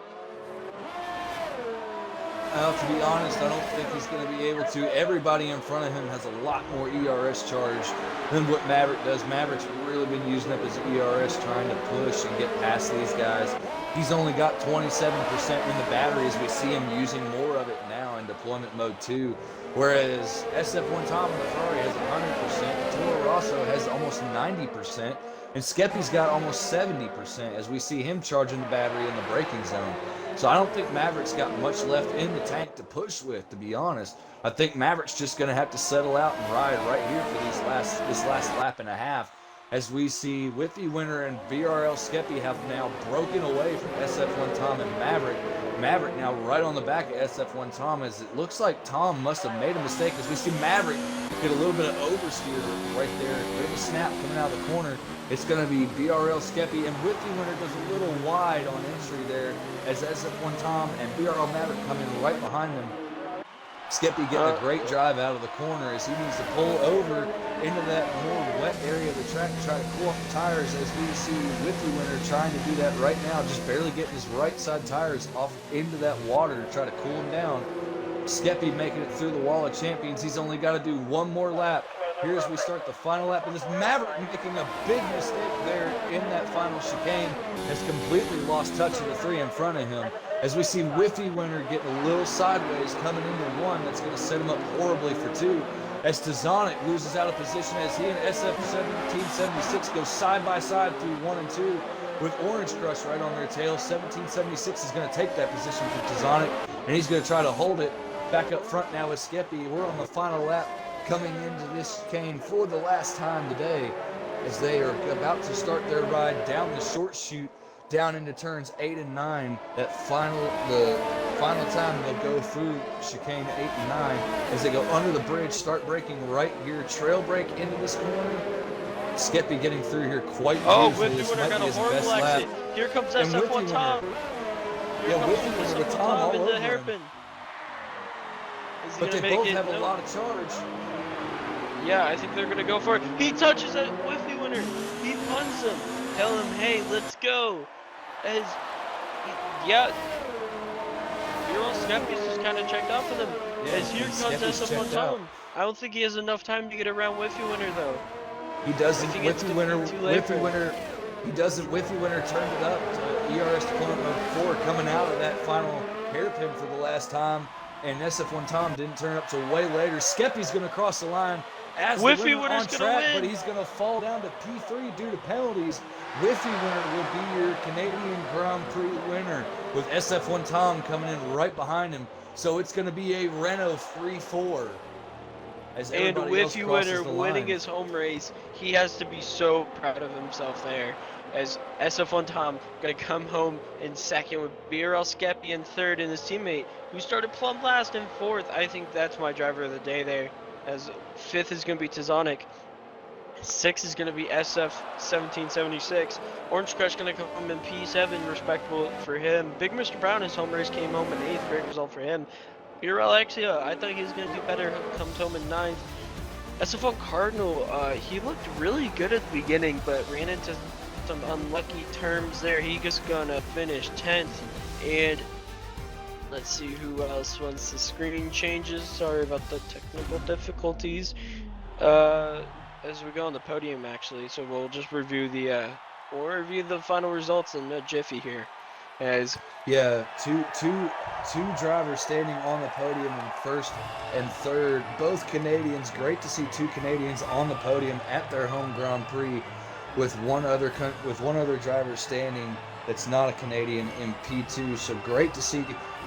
To be honest, I don't think he's going to be able to. Everybody in front of him has a lot more ERS charge than what Maverick does. Maverick's really been using up his ERS trying to push and get past these guys. He's only got 27% in the battery as we see him using more of it now in deployment mode 2. Whereas SF1 Tom in the Ferrari has 100%, Toro Rosso has almost 90%, and Skeppy's got almost 70% as we see him charging the battery in the braking zone. So I don't think Maverick's got much left in the tank to push with, to be honest. I think Maverick's just going to have to settle out and ride right here for this last lap and a half, as we see Withy Winner and VRL Skeppy have now broken away from SF1 Tom and Maverick. Maverick now right on the back of SF1 Tom, as it looks like Tom must have made a mistake, as we see Maverick get a little bit of oversteer right there. A bit of a snap coming out of the corner. It's going to be VRL Skeppy, and Withy Winner goes a little wide on entry there as SF1 Tom and VRL Maverick come in right behind them. Skeppy getting a great drive out of the corner as he needs to pull over into that more wet area of the track to try to cool off the tires, as we see Withy Winner trying to do that right now, just barely getting his right side tires off into that water to try to cool them down. Skeppy making it through the wall of champions. He's only got to do 1 more lap. Here as we start the final lap, and this Maverick making a big mistake there in that final chicane, has completely lost touch of the 3 in front of him. As we see Withy Winner getting a little sideways coming into 1, that's going to set him up horribly for 2. as Tazonic loses out of position as he and SF1776 go side by side through 1 and 2 with Orange Crush right on their tail. 1776 is going to take that position from Tazonic, and he's going to try to hold it. Back up front now with Skeppy. We're on the final lap coming into this chicane for the last time today as they are about to start their ride down the short chute down into turns 8 and 9. The final time they'll go through chicane 8 and 9 as they go under the bridge, start braking right here, trail brake into this corner. Skeppy getting through here quite beautifully. Whiffy This Winner might got be a his horrible best lap. exit. Here comes And SF1 Whiffy Tom. Winner- Here Yeah, comes Whiffy Winner SF1 with Tom all in over the him. hairpin. Is he But gonna they make both it? have a No. lot of charge. Yeah, I think they're gonna go for it. He touches it, Whiffy Winner. He puns him. Tell him, hey, let's go. Yeah, Earl Skeppy's just kind of checked out for them. Yeah, As here and comes Skeppy's SF1 checked out. Tom. I don't think he has enough time to get around Whiffy Winner though. He doesn't. I think it's Whiffy gonna Winner. be too late for Whiffy him. Winner. He doesn't. Whiffy Winner turned it up to ERS deployment mode 4 coming out of that final hairpin for the last time, and SF1 Tom didn't turn up till way later. Skeppy's going to cross the line as the Whiffy winner Winner's on gonna track, win. but he's going to fall down to P3 due to penalties. Whiffy Winner will be your Canadian Grand Prix winner with SF1 Tom coming in right behind him. So it's going to be a Renault 3-4. As And everybody else Whiffy crosses Winner the winning line. his home race, he has to be so proud of himself there. As SF1 Tom gonna come home in second with BRL Skeppy in third, and his teammate who started plumb last in fourth. I think that's my driver of the day there. As fifth is gonna be Tazonic. Sixth is gonna be SF1776. Orange Crush gonna come in P7, respectable for him. Big Mr. Brown, his home race came home in eighth, great result for him. BRL Exia, I thought he was going to do better, comes home in ninth. SF1 Cardinal, he looked really good at the beginning, but ran into some unlucky terms there. He just going to finish 10th. And let's see who else once the screen changes. Sorry about the technical difficulties. As we go on the podium, actually, so we'll just review the final results in a jiffy here. As Yeah, two drivers standing on the podium in first and third. Both Canadians. Great to see two Canadians on the podium at their home Grand Prix, with one other driver standing that's not a Canadian in P2. So great to see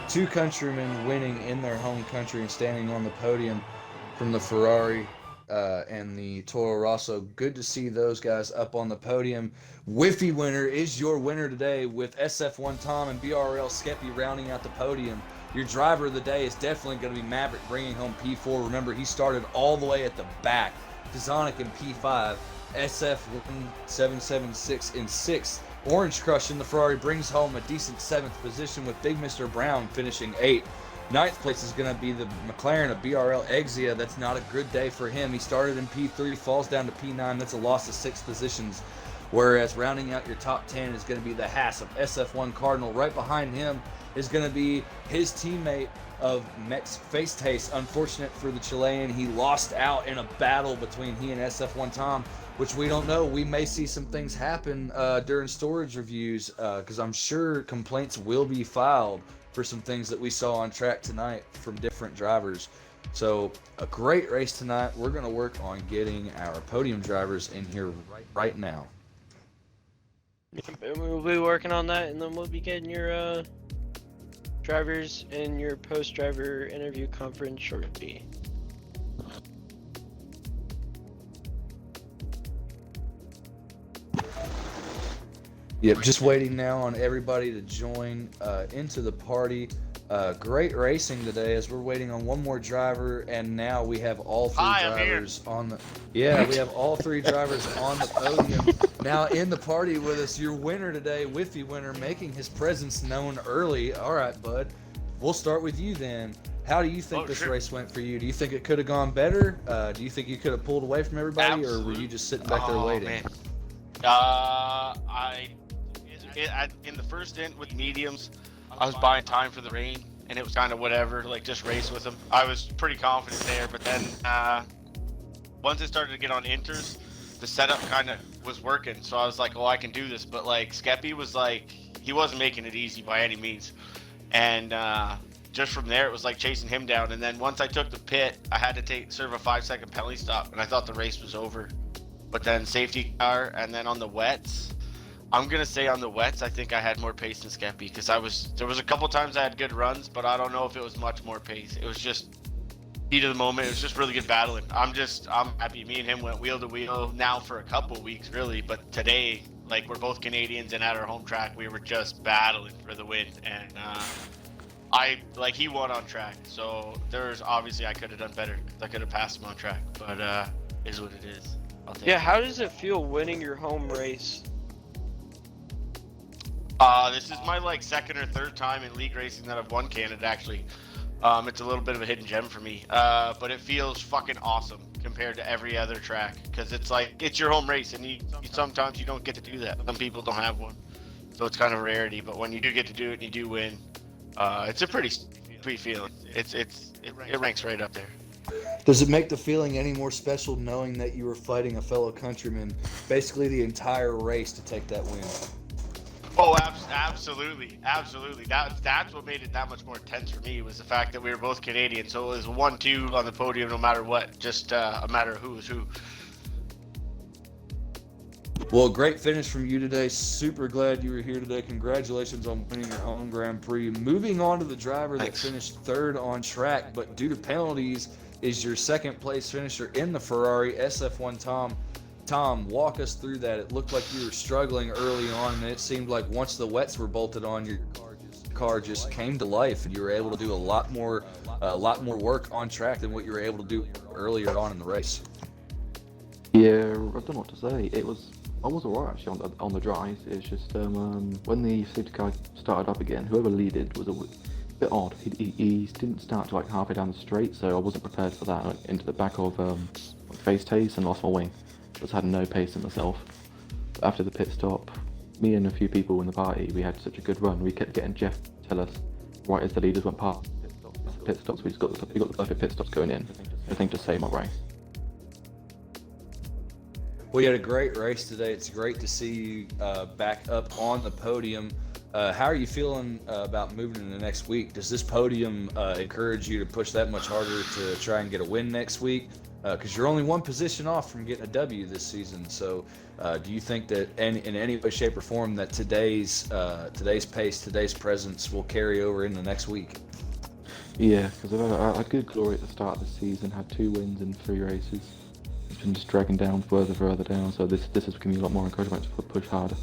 two countrymen winning in their home country and standing on the podium from the Ferrari and the Toro Rosso. Good to see those guys up on the podium. Whiffy Winner is your winner today with SF1 Tom and BRL Skeppy rounding out the podium. Your driver of the day is definitely going to be Maverick, bringing home P4. Remember, he started all the way at the back. Tazonic in P5, SF1776 in 6th. Orange Crush in the Ferrari brings home a decent 7th position with Big Mr. Brown finishing 8th. 9th place is going to be the McLaren of BRL Exia. That's not a good day for him. He started in P3, falls down to P9. That's a loss of 6 positions. Whereas rounding out your top 10 is going to be the Haas of SF1 Cardinal. Right behind him is going to be his teammate of Mex Face Taste. Unfortunate for the Chilean, he lost out in a battle between he and SF1 Tom, which we don't know. We may see some things happen during storage reviews because I'm sure complaints will be filed for some things that we saw on track tonight from different drivers. So a great race tonight. We're going to work on getting our podium drivers in here right now. we'll be working on that, and then we'll be getting your drivers in your post-driver interview conference shortly. Yep, just waiting now on everybody to join into the party. Great racing today as we're waiting on one more driver, and now we have all three drivers on the. Yeah, we have all three drivers on the podium. Now in the party with us, your winner today, Whiffy Winner, making his presence known early. All right, bud. We'll start with you then. How do you think this race went for you? Do you think it could have gone better? Do you think you could have pulled away from everybody, or were you just sitting back there waiting? Man. In the first stint with mediums, I was buying time for the rain, and it was kind of whatever, like just race with them. I was pretty confident there, but then once it started to get on inters, the setup kind of was working, so I was like, oh, I can do this. But like Skeppy was like, he wasn't making it easy by any means, and just from there, it was like chasing him down. And then once I took the pit, I had to serve a 5-second penalty stop, and I thought the race was over. But then safety car, and then on the wets, I'm gonna say on the wets, I think I had more pace than Skeppy, because there was a couple times I had good runs, but I don't know if it was much more pace. It was just heat of the moment. It was just really good battling. I'm happy. Me and him went wheel to wheel now for a couple weeks, really. But today, like, we're both Canadians, and at our home track, we were just battling for the win. And he won on track. So there's obviously I could have done better. I could have passed him on track, but is what it is. I'll take it. How does it feel winning your home race? This is my like second or third time in league racing that I've won Canada, actually. It's a little bit of a hidden gem for me, but it feels fucking awesome compared to every other track, because it's like, it's your home race, and sometimes you don't get to do that. Some people don't have one, so it's kind of a rarity, but when you do get to do it and you do win, it's a pretty sweet feeling. It ranks right up there. Does it make the feeling any more special knowing that you were fighting a fellow countryman basically the entire race to take that win? Oh, absolutely. That's what made it that much more intense for me, was the fact that we were both Canadian. So it was 1-2 on the podium no matter what, just a matter of who was who. Well, great finish from you today. Super glad you were here today. Congratulations on winning your home Grand Prix. Moving on to the driver that finished third on track, but due to penalties is your second place finisher in the Ferrari, SF1 Tom. Tom, walk us through that. It looked like you were struggling early on, and it seemed like once the wets were bolted on, your car just came to life, and you were able to do a lot more work on track than what you were able to do earlier on in the race. Yeah, I don't know what to say. I was alright actually on the dries. It's just when the safety car started up again, whoever leaded was a bit odd. He didn't start to like halfway down the straight, so I wasn't prepared for that. Into the back of face taste and lost my wing. Just had no pace in myself. But after the pit stop, me and a few people in the party, we had such a good run. We kept getting Jeff to tell us right as the leaders went past pit stops. We got the perfect pit stops going in. I think to save my race. We had a great race today. It's great to see you back up on the podium. How are you feeling about moving into next week? Does this podium encourage you to push that much harder to try and get a win next week? Because you're only one position off from getting a W this season. So do you think that in any way, shape, or form that today's pace, today's presence will carry over into next week? Yeah, because I had good glory at the start of the season, had 2 wins in 3 races. It's been just dragging down further down, so this has given me a lot more encouragement to push harder.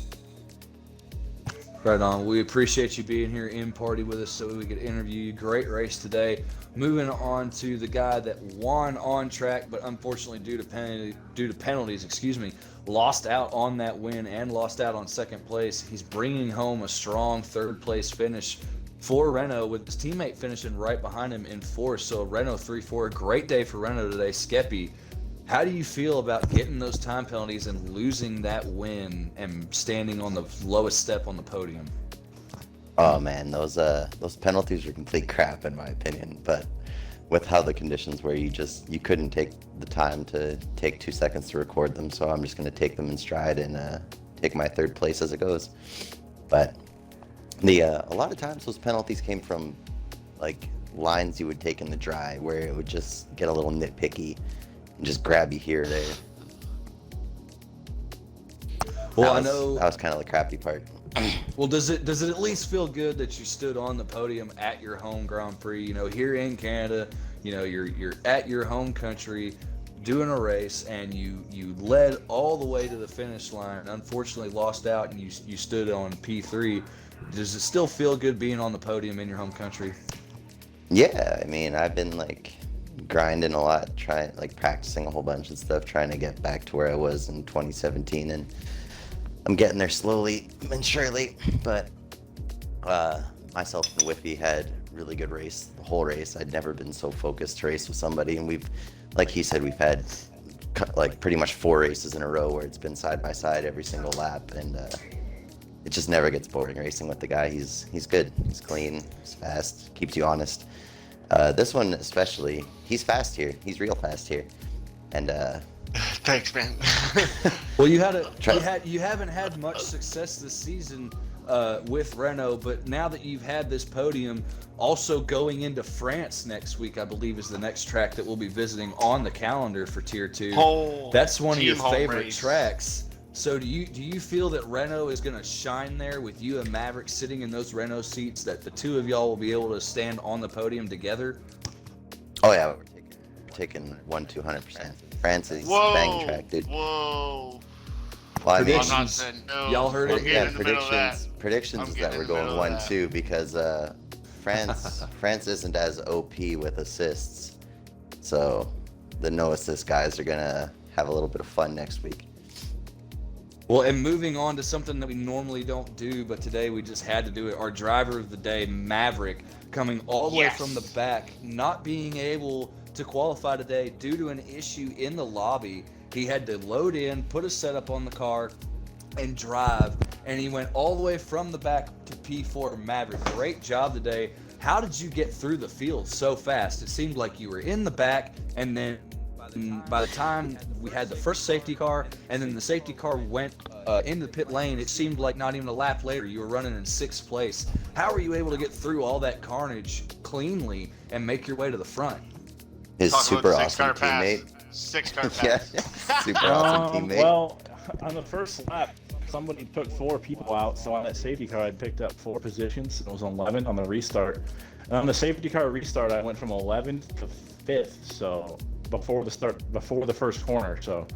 Right on. We appreciate you being here in party with us so we could interview you. Great race today. Moving on to the guy that won on track, but unfortunately due to penalties, lost out on that win and lost out on second place. He's bringing home a strong third place finish for Renault, with his teammate finishing right behind him in fourth. So Renault 3-4. Great day for Renault today. Skeppy, how do you feel about getting those time penalties and losing that win and standing on the lowest step on the podium? Oh man, those penalties are complete crap in my opinion. But with how the conditions were, you couldn't take the time to take 2 seconds to record them. So I'm just gonna take them in stride and take my third place as it goes. But a lot of times those penalties came from like lines you would take in the dry, where it would just get a little nitpicky and just grab you here or there. Well, that was kind of the crappy part. Well, does it at least feel good that you stood on the podium at your home Grand Prix? Here in Canada, you're at your home country doing a race, and you led all the way to the finish line. Unfortunately, lost out, and you stood on P3. Does it still feel good being on the podium in your home country? Yeah, I mean, I've been grinding a lot, practicing a whole bunch of stuff, trying to get back to where I was in 2017, and I'm getting there slowly and surely. But myself and Whiffy had really good race the whole race. I'd never been so focused to race with somebody, and we've, like he said, we've had pretty much 4 races in a row where it's been side by side every single lap, and it just never gets boring racing with the guy. He's good, he's clean, he's fast, keeps you honest. This one especially, he's fast here. He's real fast here, and thanks, man. Well, you haven't had much success this season with Renault, but now that you've had this podium, also going into France next week, I believe is the next track that we'll be visiting on the calendar for Tier 2. That's one of your home favorite race. tracks. So do you feel that Renault is going to shine there with you and Maverick sitting in those Renault seats, that the two of y'all will be able to stand on the podium together? Oh yeah, we're taking 100%. France is bang track, dude. Whoa. Well, I mean, I'm not saying no. Y'all heard I'm it? getting yeah, in the middle of that. predictions I'm is getting that we're in the going middle of that. 1-2 because France isn't as OP with assists, so the no assist guys are gonna have a little bit of fun next week. Well, and moving on to something that we normally don't do, but today we just had to do it. Our driver of the day, Maverick, coming all the way from the back, not being able to qualify today due to an issue in the lobby. He had to load in, put a setup on the car, and drive. And he went all the way from the back to P4. Maverick, great job today. How did you get through the field so fast? It seemed like you were in the back, and then by the time we had the first safety car, and then the safety car went into the pit lane, it seemed like not even a lap later, you were running in 6th place. How were you able to get through all that carnage cleanly and make your way to the front? His Talk super about awesome 6-car pass. teammate. 6-car Yeah, pass. super awesome teammate. Well, on the first lap, somebody took 4 people out, so on that safety car, I picked up 4 positions. It was 11 on the restart. And on the safety car restart, I went from 11th to 5th, so before the first corner, so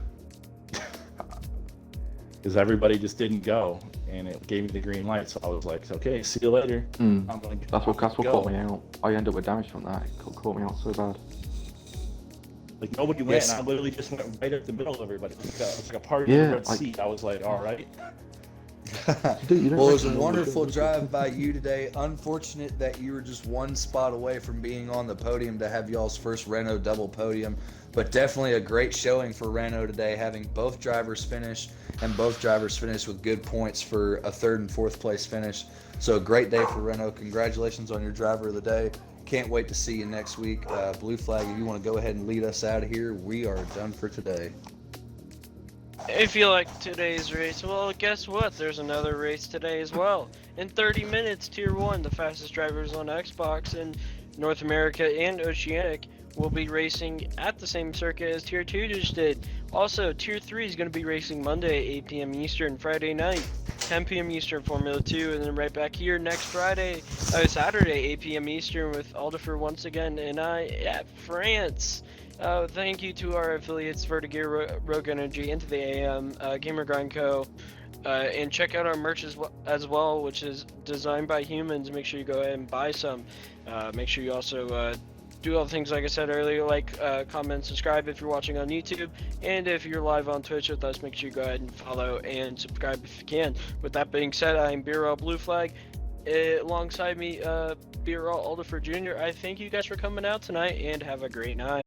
because everybody just didn't go, and it gave me the green light, so I was like, okay, see you later. That's what go. caught me out. I ended up with damage from that. It caught me out so bad. Like nobody went, and I literally just went right up the middle of everybody. It was like a party Yeah, in the red seat. I was like, all right. Well, it was a wonderful drive by you today. Unfortunate that you were just one spot away from being on the podium to have y'all's first Renault double podium, but definitely a great showing for Renault today, having both drivers finish, and both drivers finish with good points for a 3rd and 4th place finish. So a great day for Renault. Congratulations on your driver of the day. Can't wait to see you next week. Blue Flag, if you want to go ahead and lead us out of here, we are done for today. If you like today's race, well, guess what? There's another race today as well. In 30 minutes, Tier 1, the fastest drivers on Xbox in North America and Oceanic, will be racing at the same circuit as Tier 2 just did. Also, Tier 3 is going to be racing Monday, 8 p.m. Eastern, Friday night, 10 p.m. Eastern, Formula 2, and then right back here next Saturday, 8 p.m. Eastern, with Aldifer once again, and I at France. Thank you to our affiliates, Vertigear, Rogue Energy, Into the AM, Gamer Grind Co., and check out our merch as well, which is designed by humans. Make sure you go ahead and buy some. Make sure you also do all the things like I said earlier, like, comment, subscribe if you're watching on YouTube, and if you're live on Twitch with us, make sure you go ahead and follow and subscribe if you can. With that being said, I'm BRL Blue Flag. Alongside me, BRL Aldifer Jr. I thank you guys for coming out tonight, and have a great night.